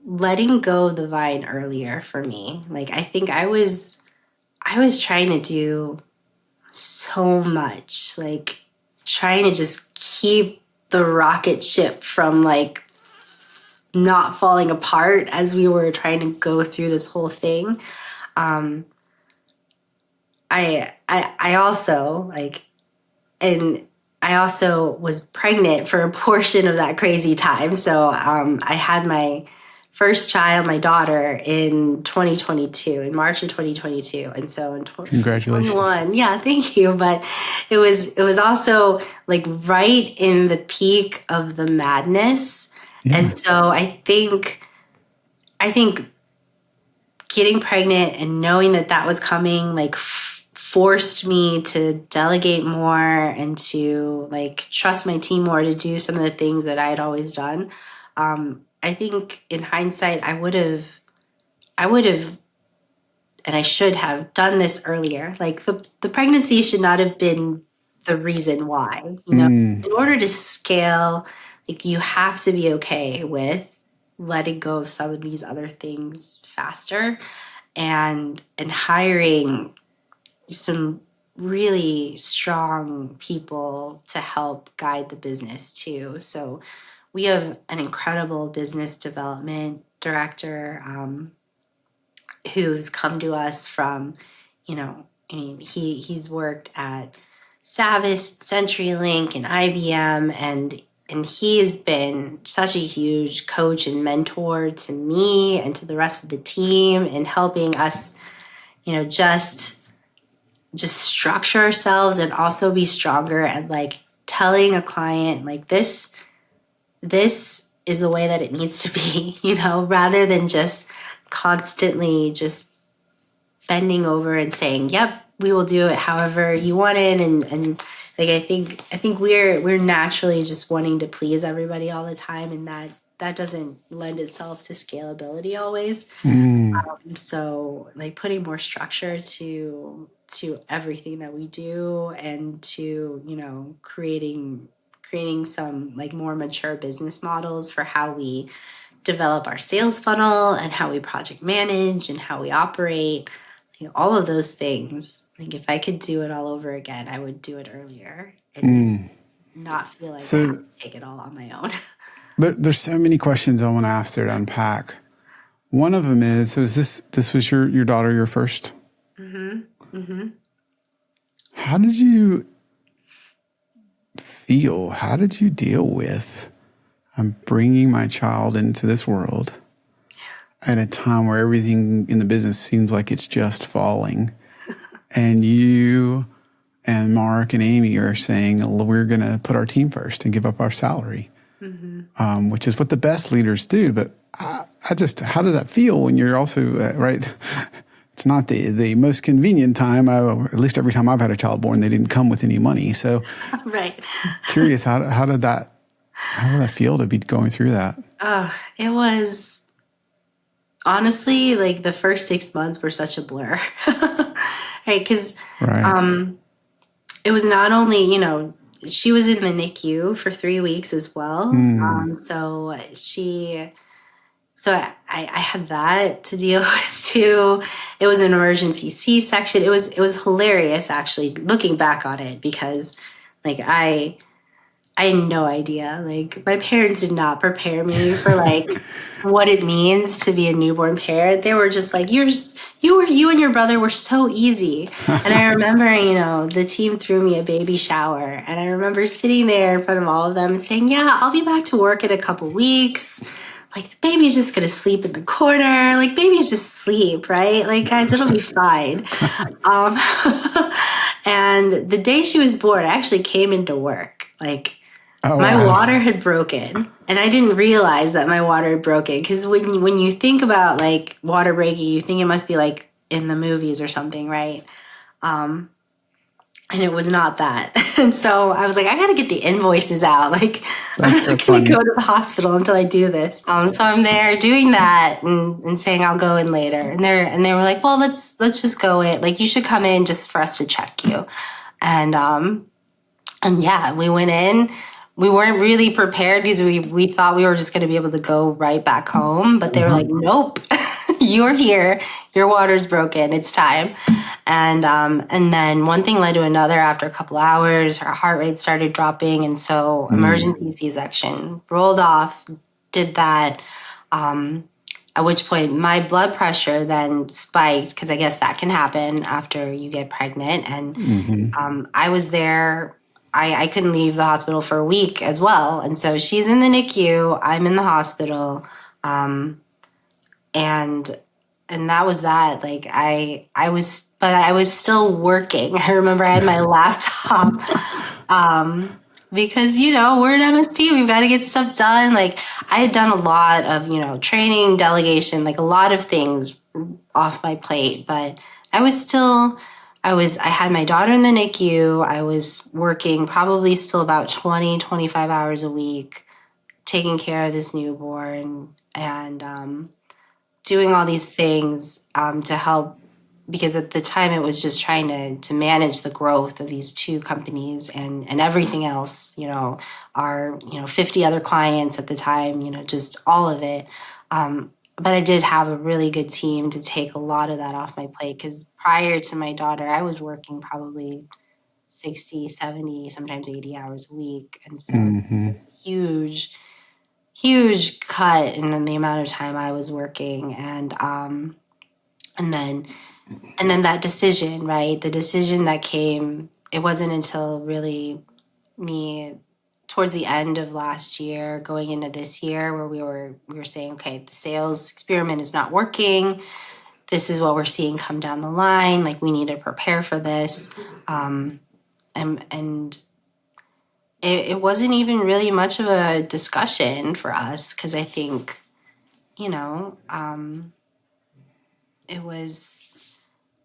letting go of the vine earlier for me. Like I think I was trying to do so much, like trying to just keep the rocket ship from like not falling apart as we were trying to go through this whole thing. I also like, and I also was pregnant for a portion of that crazy time. So I had my first child, my daughter, in 2022, in March of 2022. And so in Congratulations. 2021, yeah, thank you. But it was also like right in the peak of the madness. Yeah. And so I think getting pregnant and knowing that was coming, like forced me to delegate more and to like trust my team more to do some of the things that I had always done. I think in hindsight, I would have, and I should have done this earlier. Like the pregnancy should not have been the reason why, in order to scale, like you have to be okay with letting go of some of these other things faster, and hiring some really strong people to help guide the business too. So we have an incredible business development director who's come to us from, he's worked at Savvis, CenturyLink, and IBM, and he has been such a huge coach and mentor to me and to the rest of the team in helping us, just structure ourselves and also be stronger at like telling a client like this is the way that it needs to be, rather than just constantly just bending over and saying, yep, we will do it however you want it. And like I think we're naturally just wanting to please everybody all the time, and that doesn't lend itself to scalability always. So like putting more structure to everything that we do, and to creating some like more mature business models for how we develop our sales funnel and how we project manage and how we operate, all of those things. Like if I could do it all over again, I would do it earlier and not feel like I have to take it all on my own. There's so many questions I want to ask there to unpack. One of them is, so is this was your daughter, your first? Mm-hmm. Mm-hmm. How did you feel? How did you deal with, I'm bringing my child into this world at a time where everything in the business seems like it's just falling, and you and Mark and Amy are saying, we're going to put our team first and give up our salary, which is what the best leaders do. But I just, how does that feel when you're also, right? It's not the most convenient time. At least every time I've had a child born, they didn't come with any money. So Right. curious, how did that feel to be going through that? It was honestly like the first 6 months were such a blur. Right. Because Right. it was not only, she was in the NICU for 3 weeks as well. So I had that to deal with too. It was an emergency C-section. It was hilarious actually looking back on it, because like I had no idea. Like my parents did not prepare me for like what it means to be a newborn parent. They were just like, you and your brother were so easy. And I remember, the team threw me a baby shower, and I remember sitting there in front of all of them saying, "Yeah, I'll be back to work in a couple weeks. Like the baby's just gonna sleep in the corner. Like babies just sleep, right? Like guys, it'll be fine." Um, and the day she was born, I actually came into work like Oh, my wow. water had broken, and I didn't realize that my water had broken, because when you think about like water breaking, you think it must be like in the movies or something, right? And it was not that. And so I was like, I got to get the invoices out. Like, I'm That's so not going to funny. go to the hospital until I do this. So I'm there doing that and saying I'll go in later. And they were like, well, let's just go in. Like, you should come in just for us to check you. And yeah, we went in. We weren't really prepared because we thought we were just going to be able to go right back home. But they were like, nope, you're here. Your water's broken. It's time. And then one thing led to another. After a couple hours, her heart rate started dropping. And so emergency C-section rolled off, did that. At which point my blood pressure then spiked, because I guess that can happen after you get pregnant. And I was there. I couldn't leave the hospital for a week as well. And so she's in the NICU. I'm in the hospital. And that was that. Like but I was still working. I remember I had my laptop. Because we're an MSP, we've got to get stuff done. Like I had done a lot of training, delegation, like a lot of things off my plate, but I had my daughter in the NICU. I was working probably still about 20-25 hours a week, taking care of this newborn, and doing all these things to help, because at the time it was just trying to manage the growth of these two companies and everything else, our 50 other clients at the time, just all of it. But I did have a really good team to take a lot of that off my plate, because prior to my daughter, I was working probably 60, 70, sometimes 80 hours a week. And so it's a huge cut in the amount of time I was working. And then that decision, right? The decision that came, it wasn't until really me towards the end of last year, going into this year, where we were saying, okay, the sales experiment is not working. This is what we're seeing come down the line. Like we need to prepare for this. And it wasn't even really much of a discussion for us, because I think, it was,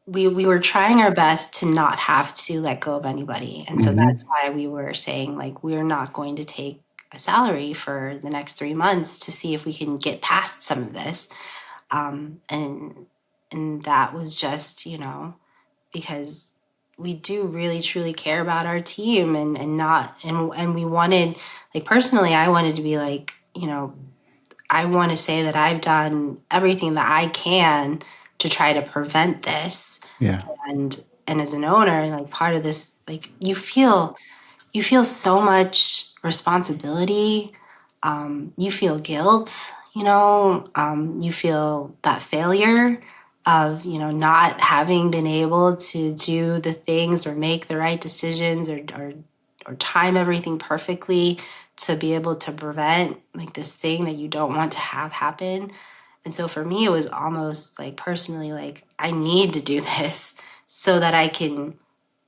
we were trying our best to not have to let go of anybody. And so that's why we were saying, like, we're not going to take a salary for the next 3 months to see if we can get past some of this. And that was just, because we do really truly care about our team, and we wanted, like, personally, I wanted to be like, I want to say that I've done everything that I can to try to prevent this. Yeah. And as an owner, like, part of this, like, you feel so much responsibility, you feel guilt, you feel that failure of, not having been able to do the things or make the right decisions or time everything perfectly to be able to prevent like this thing that you don't want to have happen. And so for me, it was almost like personally, like I need to do this so that I can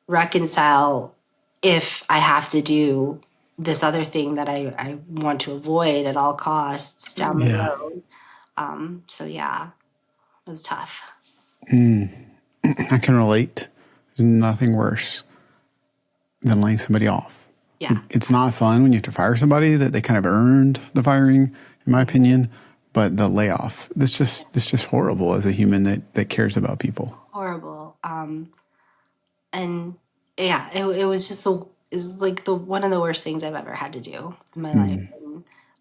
reconcile if I have to do this other thing that I want to avoid at all costs down the Yeah. road. So yeah, it was tough. I can relate. There's nothing worse than laying somebody off. Yeah. It's not fun when you have to fire somebody that they kind of earned the firing, in my opinion. But the layoff, it's just horrible as a human that cares about people. Horrible. And yeah, it was just is like the one of the worst things I've ever had to do in my life.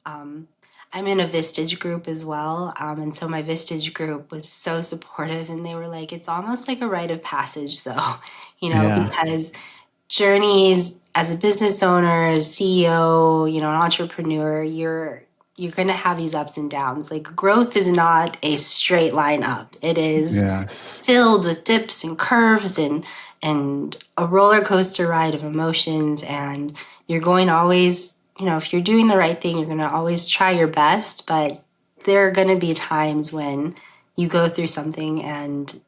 And, I'm in a Vistage group as well. And so my Vistage group was so supportive, and they were like, it's almost like a rite of passage though, Yeah. because journeys as a business owner, as CEO, an entrepreneur, you're going to have these ups and downs. Like growth is not a straight line up. It is Yes. filled with dips and curves and a roller coaster ride of emotions. And you're going to always, if you're doing the right thing, you're going to always try your best. But there are going to be times when you go through something and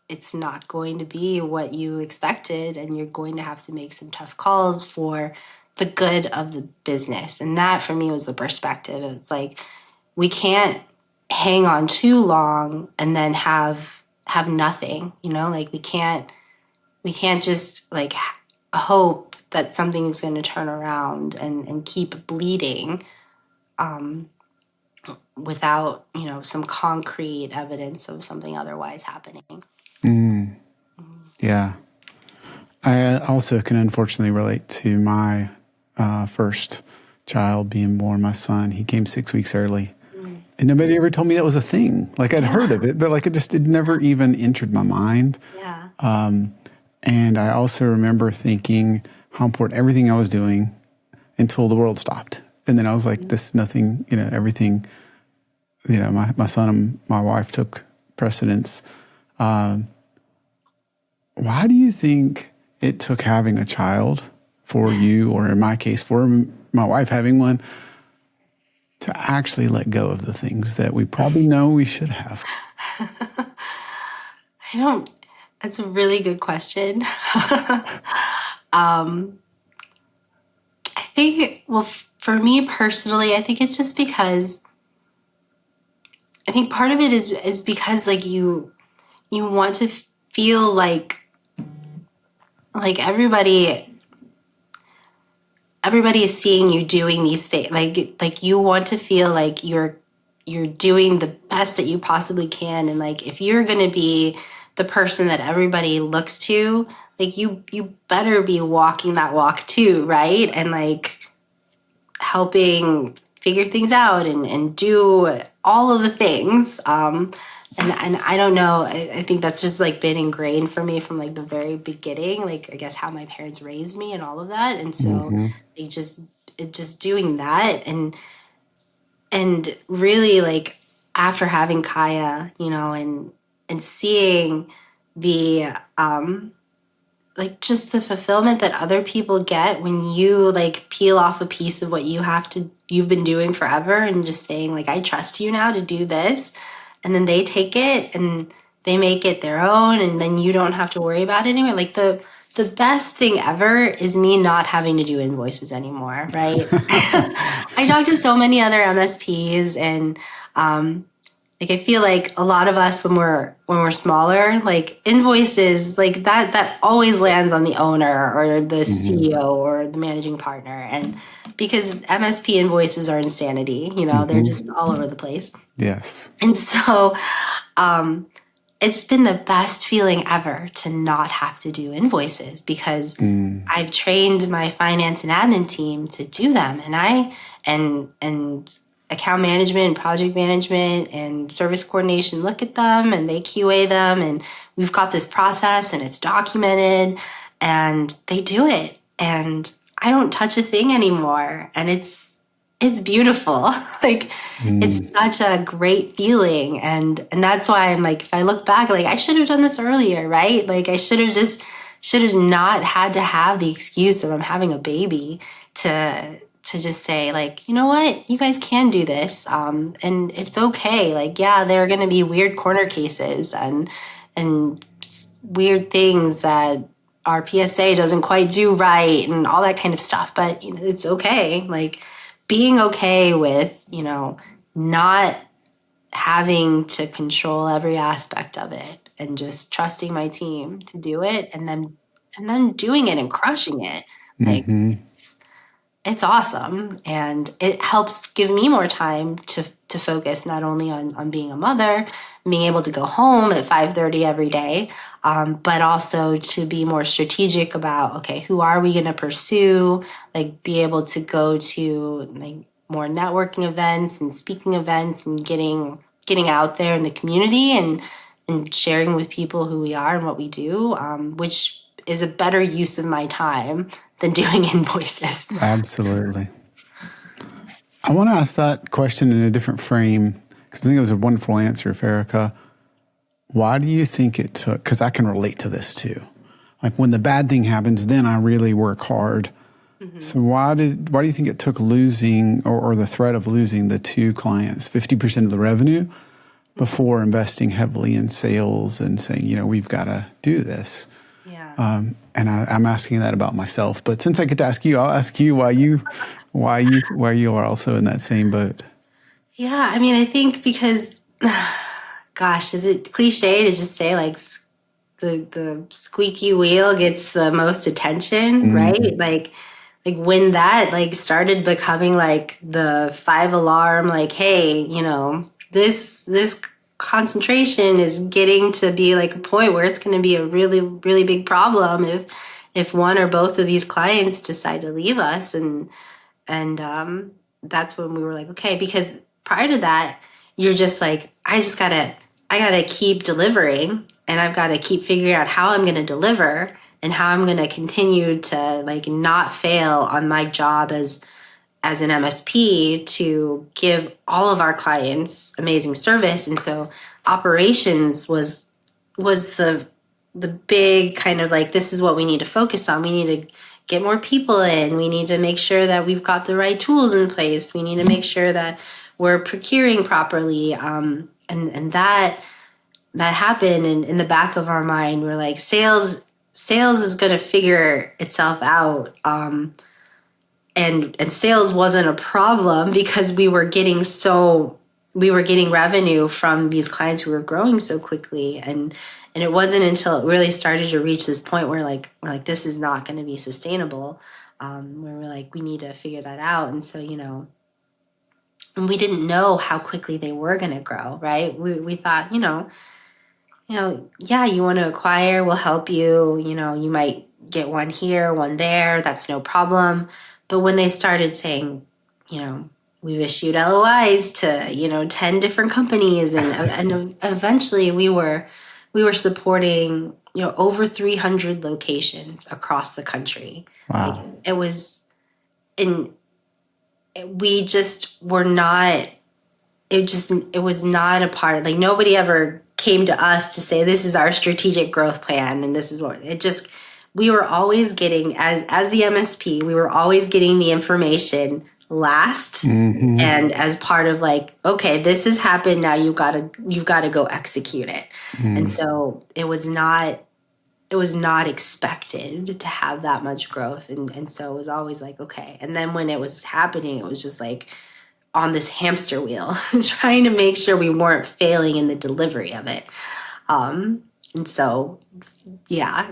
it's not going to be what you expected, and you're going to have to make some tough calls for the good of the business. And that for me was the perspective. It's like we can't hang on too long and then have nothing, like we can't just like hope that something is going to turn around and keep bleeding without some concrete evidence of something otherwise happening. Yeah. I also can unfortunately relate to my first child being born, my son. He came 6 weeks early. And nobody ever told me that was a thing. Like I'd heard of it, but like it never even entered my mind. Yeah. And I also remember thinking how important everything I was doing until the world stopped. And then I was like, this nothing, everything, my son and my wife took precedence. Why do you think it took having a child for you, or in my case, for my wife having one, to actually let go of the things that we probably know we should have? That's a really good question. I think, well, for me personally, I think it's just because I think part of it is because like you want to feel like everybody is seeing you doing these things. Like you want to feel like you're doing the best that you possibly can, and like if you're going to be the person that everybody looks to, like you better be walking that walk too, right? And like helping figure things out and do all of the things. And I don't know, I think that's just like been ingrained for me from like the very beginning, like I guess how my parents raised me and all of that. And so they just doing that and really like after having Kaya, and seeing the like just the fulfillment that other people get when you like peel off a piece of what you've been doing forever and just saying like, I trust you now to do this. And then they take it and they make it their own. And then you don't have to worry about it anymore. Like the best thing ever is me not having to do invoices anymore. Right. I talk to so many other MSPs and, like I feel like a lot of us when we're smaller, like invoices, like that always lands on the owner or the CEO or the managing partner. And because MSP invoices are insanity, they're just all over the place. Yes. And so it's been the best feeling ever to not have to do invoices because I've trained my finance and admin team to do them. And account management and project management and service coordination look at them and they QA them, and we've got this process and it's documented and they do it and I don't touch a thing anymore, and it's it's beautiful. Like it's such a great feeling. And that's why I'm like, if I look back, like I should have done this earlier, right? Like I should have not had to have the excuse of I'm having a baby to just say like, you know what, you guys can do this. And it's okay. Like, yeah, there are going to be weird corner cases and weird things that our PSA doesn't quite do right and all that kind of stuff. But you know, it's okay. Like being okay with, you know, not having to control every aspect of it and just trusting my team to do it and then doing it and crushing it. Like it's awesome, and it helps give me more time to focus not only on being a mother, being able to go home at 5:30 every day, but also to be more strategic about, okay, who are we going to pursue, like be able to go to like more networking events and speaking events and getting out there in the community and sharing with people who we are and what we do, which is a better use of my time than doing invoices. Absolutely. I want to ask that question in a different frame because I think it was a wonderful answer, Farica. Why do you think it took, because I can relate to this too. Like when the bad thing happens, then I really work hard. So why do you think it took losing or the threat of losing the two clients, 50% of the revenue, before investing heavily in sales and saying, you know, we've got to do this? Yeah. And I'm asking that about myself, but since I get to ask you, I'll ask you why you are also in that same boat. Yeah, I mean, I think because, gosh, is it cliche to just say like the squeaky wheel gets the most attention, right? Like when that like started becoming like the 5 alarm, like, hey, you know, this concentration is getting to be like a point where it's going to be a really, really big problem if one or both of these clients decide to leave us. And that's when we were like, okay, because prior to that, you're just like, I gotta keep delivering, and I've got to keep figuring out how I'm going to deliver and how I'm going to continue to like not fail on my job as an MSP to give all of our clients amazing service. And so operations was the big kind of like, this is what we need to focus on. We need to get more people in. We need to make sure that we've got the right tools in place. We need to make sure that we're procuring properly. And that happened in the back of our mind. We're like, sales is going to figure itself out. And sales wasn't a problem because we were getting revenue from these clients who were growing so quickly. And it wasn't until it really started to reach this point where we're like, this is not going to be sustainable. Where we're like, we need to figure that out. And so, you know, and we didn't know how quickly they were going to grow, right? We thought, yeah, you want to acquire, we'll help you. You know, you might get one here, one there. That's no problem. But when they started saying, you know, we've issued LOIs to, 10 different companies, and eventually we were supporting, over 300 locations across the country. Wow. Like it was, and we just were not, it was not a part, like nobody ever came to us to say, this is our strategic growth plan. And this is what we were always getting as the MSP, we were always getting the information last. And as part of like, okay, this has happened. Now you've got to go execute it. And so it was not expected to have that much growth. And so it was always like, okay. And then when it was happening, it was just like on this hamster wheel, trying to make sure we weren't failing in the delivery of it. And so, yeah,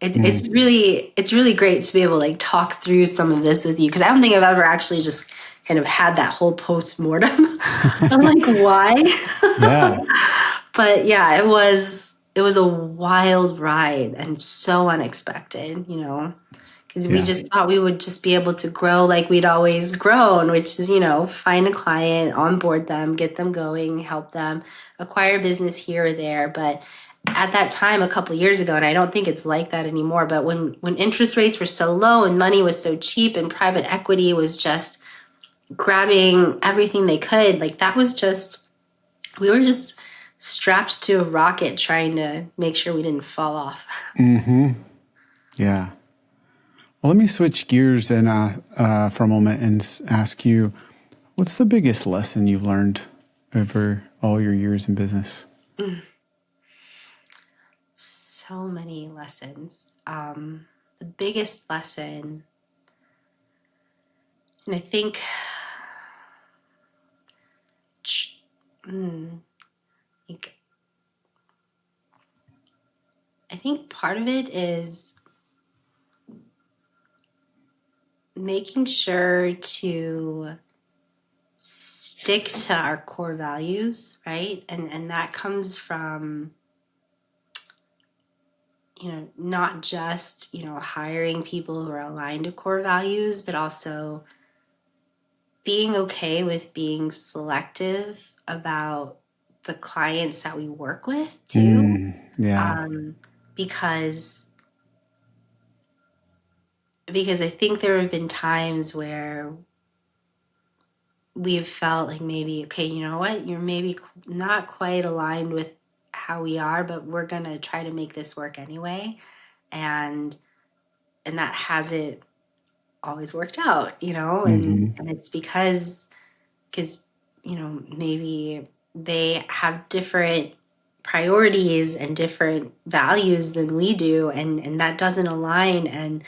it's really great to be able to like talk through some of this with you, because I don't think I've ever actually just kind of had that whole post-mortem. I'm like, why? Yeah. But yeah, it was a wild ride and so unexpected, because we just thought we would just be able to grow like we'd always grown, which is, find a client, onboard them, get them going, help them acquire business here or there. But at that time, a couple of years ago, and I don't think it's like that anymore, but when interest rates were so low and money was so cheap and private equity was just grabbing everything they could. Like that was just, we were just strapped to a rocket trying to make sure we didn't fall off. Yeah. Well, let me switch gears and for a moment and ask you, what's the biggest lesson you've learned over all your years in business? So many lessons. The biggest lesson, and I think, like, I think part of it is making sure to stick to our core values, right? And that comes from, not just, hiring people who are aligned to core values, but also being okay with being selective about the clients that we work with too. Yeah. Because I think there have been times where we've felt like maybe, okay, you know what, you're maybe not quite aligned with how we are, but we're gonna try to make this work anyway. And that hasn't always worked out, and it's because maybe they have different priorities and different values than we do, and that doesn't align, and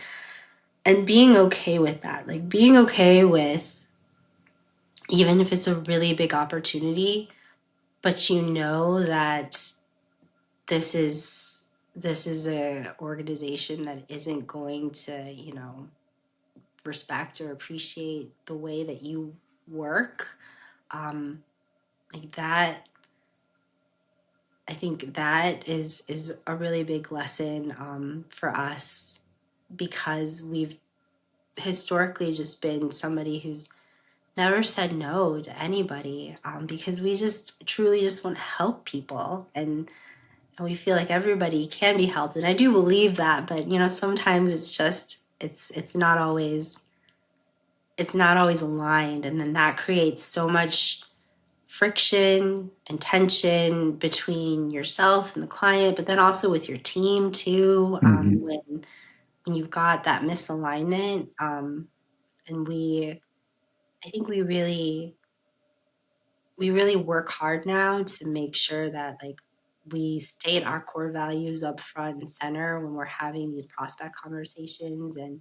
being okay with that, like being okay with, even if it's a really big opportunity, but that this is a organization that isn't going to, respect or appreciate the way that you work. Like that, I think that is a really big lesson for us, because we've historically just been somebody who's never said no to anybody, because we just truly just want to help people, and we feel like everybody can be helped, and I do believe that, but sometimes it's just it's not always aligned, and then that creates so much friction and tension between yourself and the client, but then also with your team too, when you've got that misalignment. And I think we really work hard now to make sure that, like, we state our core values up front and center when we're having these prospect conversations, and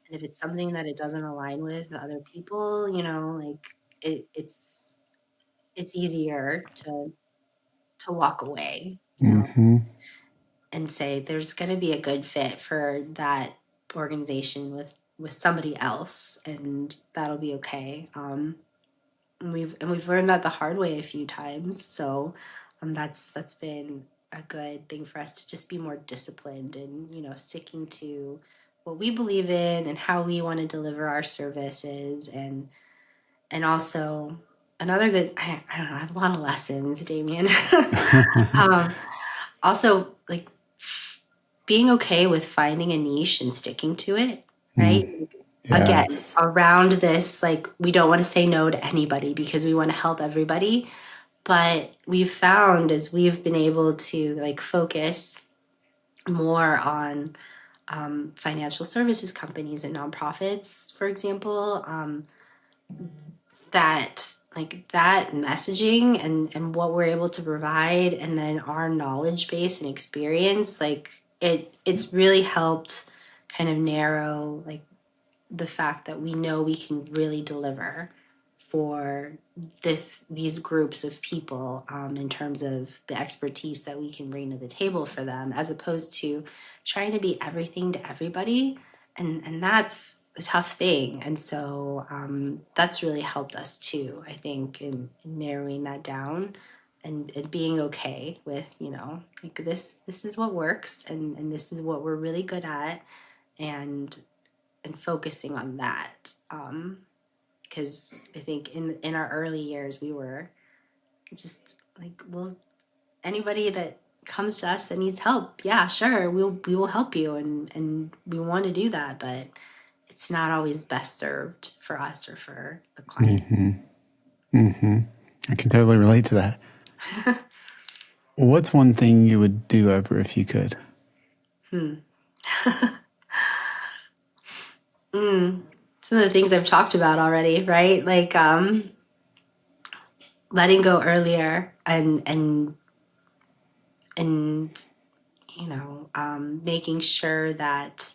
if it's something that it doesn't align with other people, like, it's easier to walk away, and say there's going to be a good fit for that organization with somebody else, and that'll be okay. And we've learned that the hard way a few times, so that's been a good thing for us, to just be more disciplined, and sticking to what we believe in and how we want to deliver our services, and also another good, I don't know, I have a lot of lessons, Damien. um, Also, like, being okay with finding a niche and sticking to it, right? Again, Yes. around this, like, we don't want to say no to anybody because we want to help everybody. But we've found, as we've been able to, like, focus more on financial services companies and nonprofits, for example, that, like, that messaging and what we're able to provide, and then our knowledge base and experience, like, it's really helped kind of narrow, like, the fact that we know we can really deliver for these groups of people, in terms of the expertise that we can bring to the table for them, as opposed to trying to be everything to everybody, and that's a tough thing. And so that's really helped us too, I think, in narrowing that down, and being okay with, like, this is what works, and this is what we're really good at, and focusing on that. Because I think in our early years, we were just like, well, anybody that comes to us that needs help, yeah, sure, we will help you, and we want to do that, but it's not always best served for us or for the client. I can totally relate to that. What's one thing you would do over if you could? Some of the things I've talked about already, right? Like letting go earlier and making sure that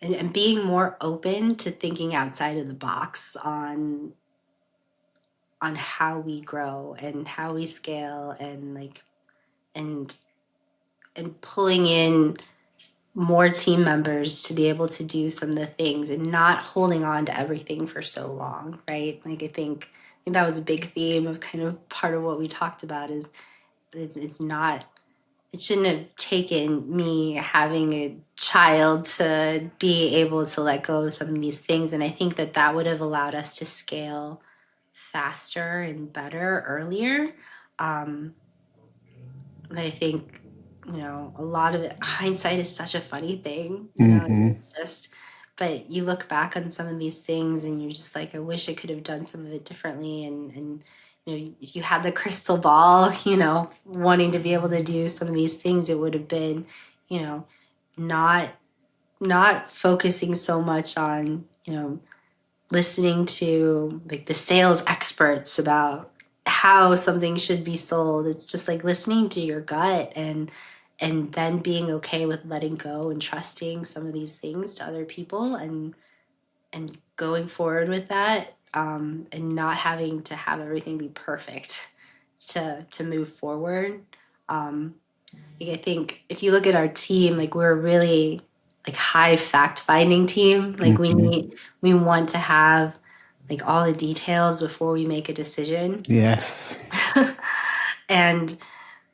and being more open to thinking outside of the box on how we grow and how we scale and pulling in more team members to be able to do some of the things and not holding on to everything for so long, right? Like I think that was a big theme of kind of part of what we talked about is it's not, it shouldn't have taken me having a child to be able to let go of some of these things. And I think that would have allowed us to scale faster and better earlier. But I think, a lot of it, hindsight is such a funny thing, it's just, but you look back on some of these things and you're just like, I wish I could have done some of it differently. And if you had the crystal ball, wanting to be able to do some of these things, it would have been, not, not focusing so much on, listening to like the sales experts about how something should be sold. It's just like listening to your gut and then being okay with letting go and trusting some of these things to other people and going forward with that, and not having to have everything be perfect to move forward. I think if you look at our team, like we're really like high fact finding team. Like we want to have like all the details before we make a decision. Yes. And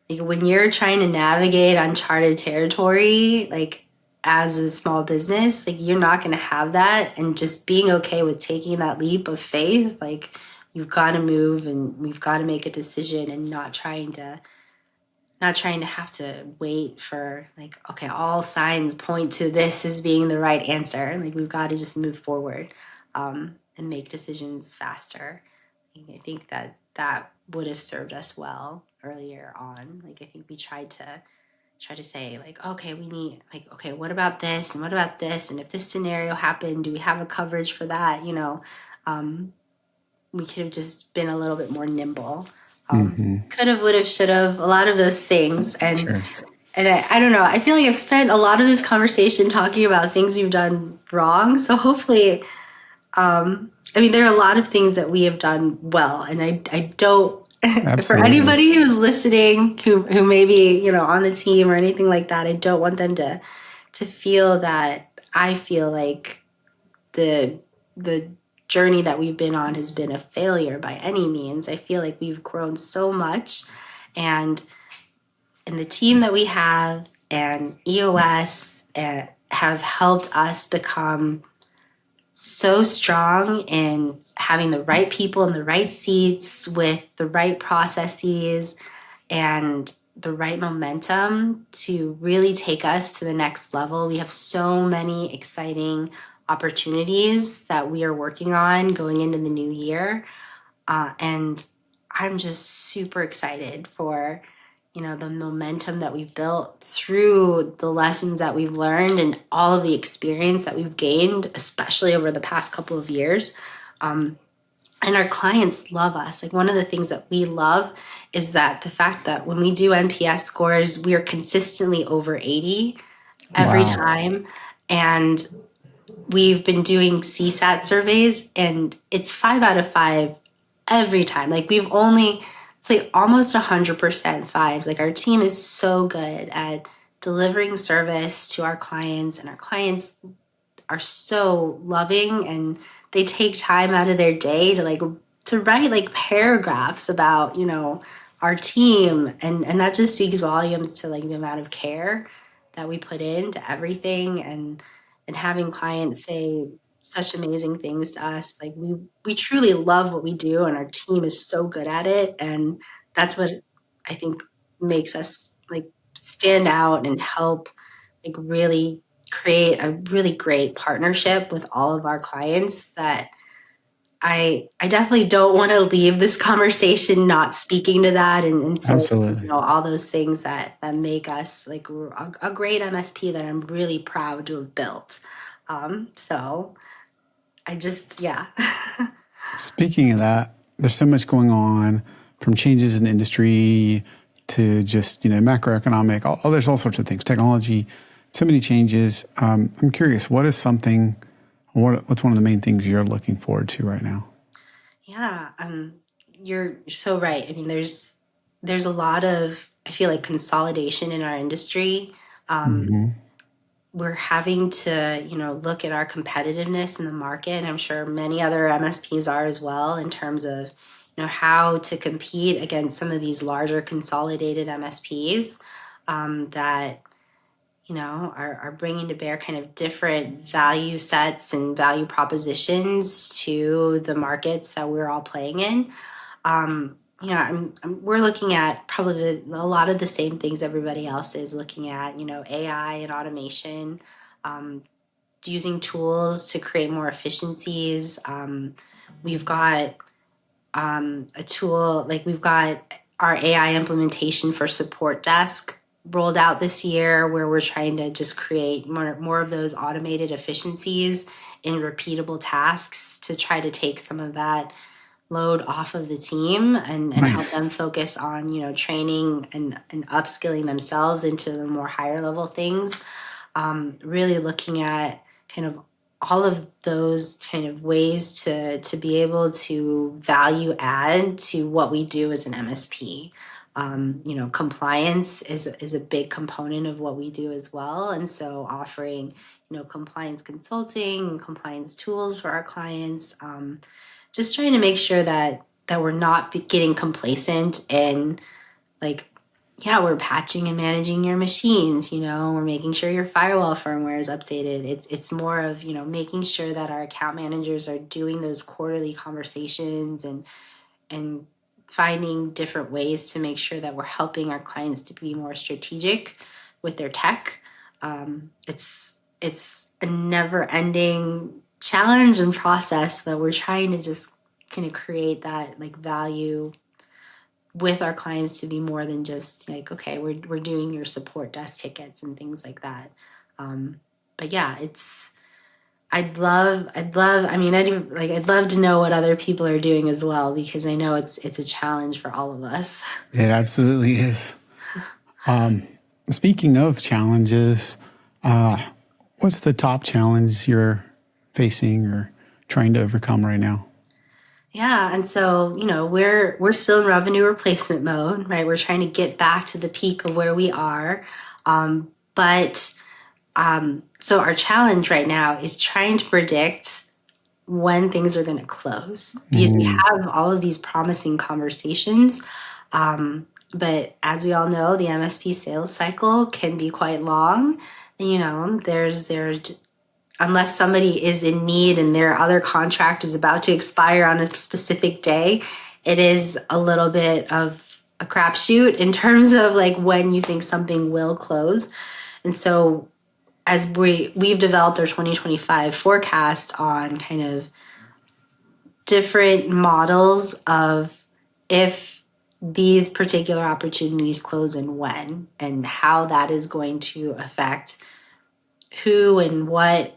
like when you're trying to navigate uncharted territory, like as a small business, like you're not going to have that. And just being okay with taking that leap of faith, like you've got to move and we've got to make a decision and not trying to have to wait for like, okay, all signs point to this as being the right answer. Like we've got to just move forward, and make decisions faster. I think that would have served us well earlier on. Like I think we tried to say like, okay, we need like, okay, what about this and what about this? And if this scenario happened, do we have a coverage for that? We could have just been a little bit more nimble. Could have, would have, should have, a lot of those things. And Sure. and I don't know. I feel like I've spent a lot of this conversation talking about things we've done wrong. So hopefully, there are a lot of things that we have done well. And I don't, for Absolutely. anybody who's listening, who may be, on the team or anything like that, I don't want them to feel that I feel like the journey that we've been on has been a failure by any means. I feel like we've grown so much, and the team that we have and EOS have helped us become so strong in having the right people in the right seats with the right processes and the right momentum to really take us to the next level. We have so many exciting opportunities that we are working on going into the new year. And I'm just super excited for, the momentum that we've built through the lessons that we've learned and all of the experience that we've gained, especially over the past couple of years. And our clients love us. Like one of the things that we love is that the fact that when we do NPS scores, we are consistently over 80 every time. And we've been doing CSAT surveys and it's 5 out of 5 every time. Like it's like almost 100% fives. Like our team is so good at delivering service to our clients, and our clients are so loving and they take time out of their day to write like paragraphs about, our team. And that just speaks volumes to like the amount of care that we put into everything, and having clients say such amazing things to us. Like we truly love what we do and our team is so good at it. And that's what I think makes us like stand out and help like really create a really great partnership with all of our clients that I definitely don't want to leave this conversation not speaking to that and say, Absolutely. all those things that make us like a great MSP that I'm really proud to have built. So I just, yeah. Speaking of that, there's so much going on, from changes in industry to just, macroeconomic, there's all sorts of things, technology, so many changes. I'm curious, what's one of the main things you're looking forward to right now? Yeah, you're so right. I mean, there's a lot of, I feel like, consolidation in our industry. Hmm. We're having to, look at our competitiveness in the market, and I'm sure many other MSPs are as well, in terms of, how to compete against some of these larger consolidated MSPs that, are bringing to bear kind of different value sets and value propositions to the markets that we're all playing in. We're looking at probably a lot of the same things everybody else is looking at, AI and automation, um, using tools to create more efficiencies. We've got a tool, like we've got our AI implementation for support desk rolled out this year, where we're trying to just create more of those automated efficiencies in repeatable tasks to try to take some of that load off of the team and help Nice. them focus on, training and upskilling themselves into the more higher level things. Really looking at kind of all of those kind of ways to be able to value add to what we do as an MSP. Compliance is a big component of what we do as well, and so offering, compliance consulting and compliance tools for our clients. Just trying to make sure that we're not getting complacent and, like, yeah, we're patching and managing your machines, we're making sure your firewall firmware is updated. It's more of, making sure that our account managers are doing those quarterly conversations and finding different ways to make sure that we're helping our clients to be more strategic with their tech. It's a never ending challenge and process, but we're trying to just kind of create that, like, value with our clients to be more than just like, okay, we're doing your support desk tickets and things like that. But yeah, I'd love to know what other people are doing as well, because I know it's a challenge for all of us. It absolutely is. Speaking of challenges, what's the top challenge you're facing or trying to overcome right now? Yeah, and so, we're still in revenue replacement mode, right? We're trying to get back to the peak of where we are. But so our challenge right now is trying to predict when things are going to close, because we Mm, have all of these promising conversations. But as we all know, the MSP sales cycle can be quite long. There's unless somebody is in need and their other contract is about to expire on a specific day, it is a little bit of a crapshoot in terms of, like, when you think something will close. And so as we've developed our 2025 forecast on kind of different models of if these particular opportunities close and when, and how that is going to affect who and what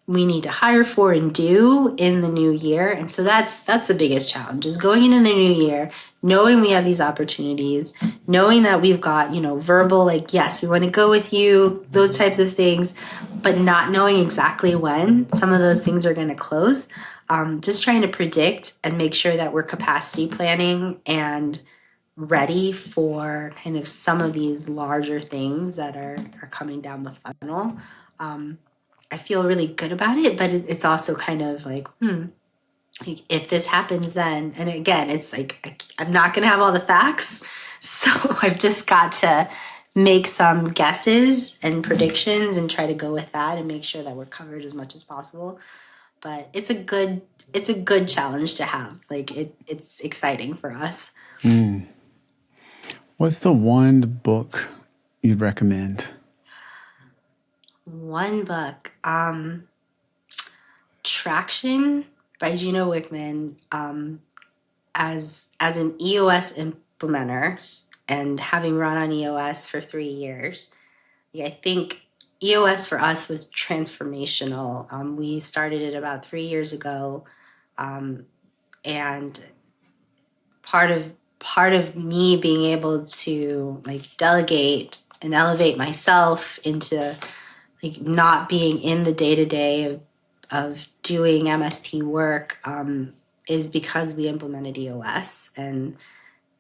we need to hire for and do in the new year. And so that's the biggest challenge, is going into the new year, knowing we have these opportunities, knowing that we've got, verbal, like, yes, we want to go with you, those types of things, but not knowing exactly when some of those things are going to close. Just trying to predict and make sure that we're capacity planning and ready for kind of some of these larger things that are coming down the funnel. I feel really good about it, but it's also kind of like, like, if this happens, then, and again, it's like, I'm not going to have all the facts. So I've just got to make some guesses and predictions and try to go with that and make sure that we're covered as much as possible. But it's a good challenge to have. Like, it's exciting for us. mm. What's the one book you'd recommend? One book, Traction by Gino Wickman. As an EOS implementer and having run on EOS for 3 years, I think EOS for us was transformational. We started it about 3 years ago, and part of me being able to like delegate and elevate myself into like not being in the day-to-day of doing MSP work is because we implemented EOS, and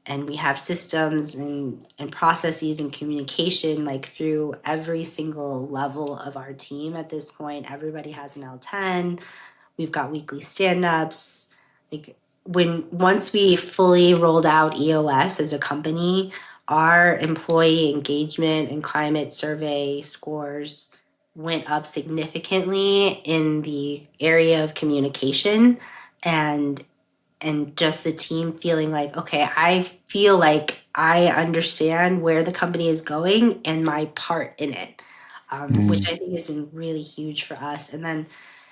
we have systems and processes and communication like through every single level of our team at this point. Everybody has an L10. We've got weekly stand-ups. Like once we fully rolled out EOS as a company, our employee engagement and climate survey scores went up significantly in the area of communication and just the team feeling like, okay, I feel like I understand where the company is going and my part in it, which I think has been really huge for us. And then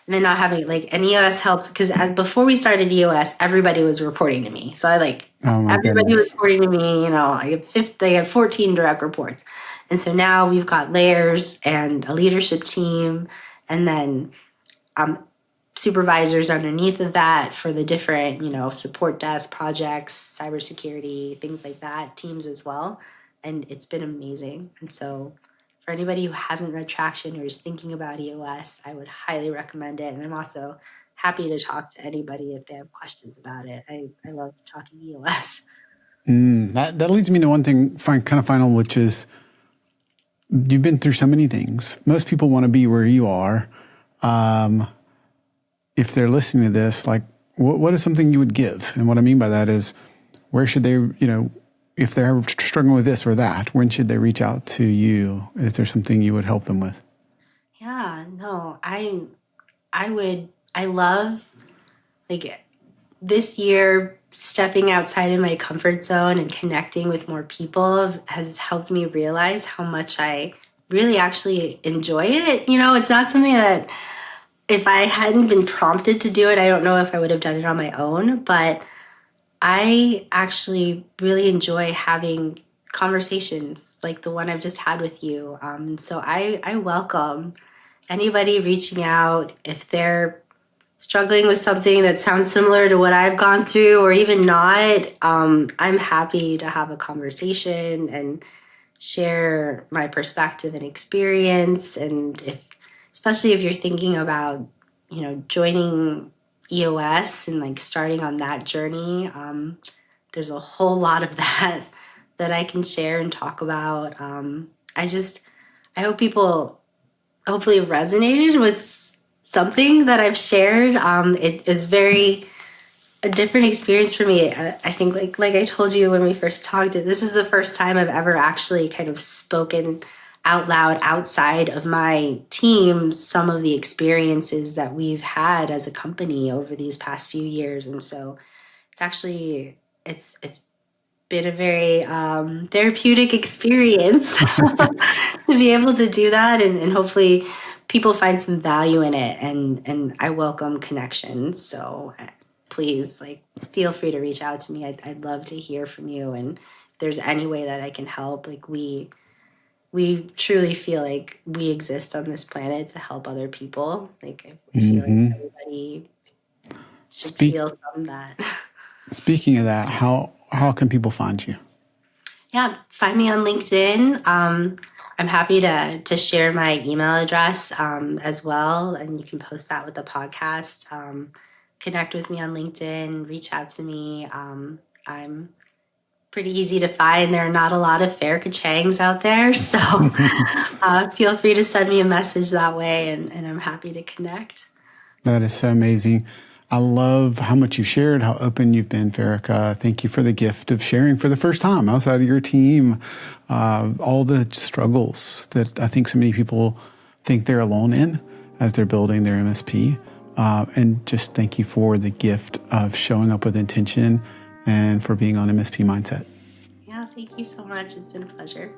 not having like, and EOS helped because before we started EOS, everybody was reporting to me. So Oh my everybody was goodness. reporting to me, they have 14 direct reports. And so now we've got layers and a leadership team, and then supervisors underneath of that for the different, support desk projects, cybersecurity, things like that, teams as well. And it's been amazing. And so for anybody who hasn't read Traction or is thinking about EOS, I would highly recommend it. And I'm also happy to talk to anybody if they have questions about it. I love talking EOS. That leads me to one thing, final, which is you've been through so many things. Most people want to be where you are. If they're listening to this, like, what is something you would give? And what I mean by that is, where should they, if they're struggling with this or that, when should they reach out to you? Is there something you would help them with? Yeah, no, I love like this year, stepping outside of my comfort zone and connecting with more people has helped me realize how much I really actually enjoy it. It's not something that if I hadn't been prompted to do it, I don't know if I would have done it on my own, but I actually really enjoy having conversations like the one I've just had with you. So I welcome anybody reaching out if they're struggling with something that sounds similar to what I've gone through or even not. I'm happy to have a conversation and share my perspective and experience. And especially if you're thinking about, joining EOS and like starting on that journey, there's a whole lot of that I can share and talk about. I hope people hopefully resonated with something that I've shared. It is a different experience for me. I think like I told you when we first talked, this is the first time I've ever actually kind of spoken out loud outside of my team some of the experiences that we've had as a company over these past few years. And so it's been a very therapeutic experience to be able to do that, and hopefully people find some value in it, and I welcome connections. So please feel free to reach out to me. I'd love to hear from you, and if there's any way that I can help, we truly feel like we exist on this planet to help other people. I feel like everybody should feel some of that. Speaking of that, how can people find you? Yeah, find me on LinkedIn. I'm happy to share my email address as well, and you can post that with the podcast. Connect with me on LinkedIn, reach out to me. I'm pretty easy to find. There are not a lot of Farica Changs out there, so feel free to send me a message that way, and I'm happy to connect. That is so amazing. I love how much you shared, how open you've been, Farica. Thank you for the gift of sharing for the first time outside of your team, all the struggles that I think so many people think they're alone in as they're building their MSP. And just thank you for the gift of showing up with intention and for being on MSP Mindset. Yeah, thank you so much. It's been a pleasure.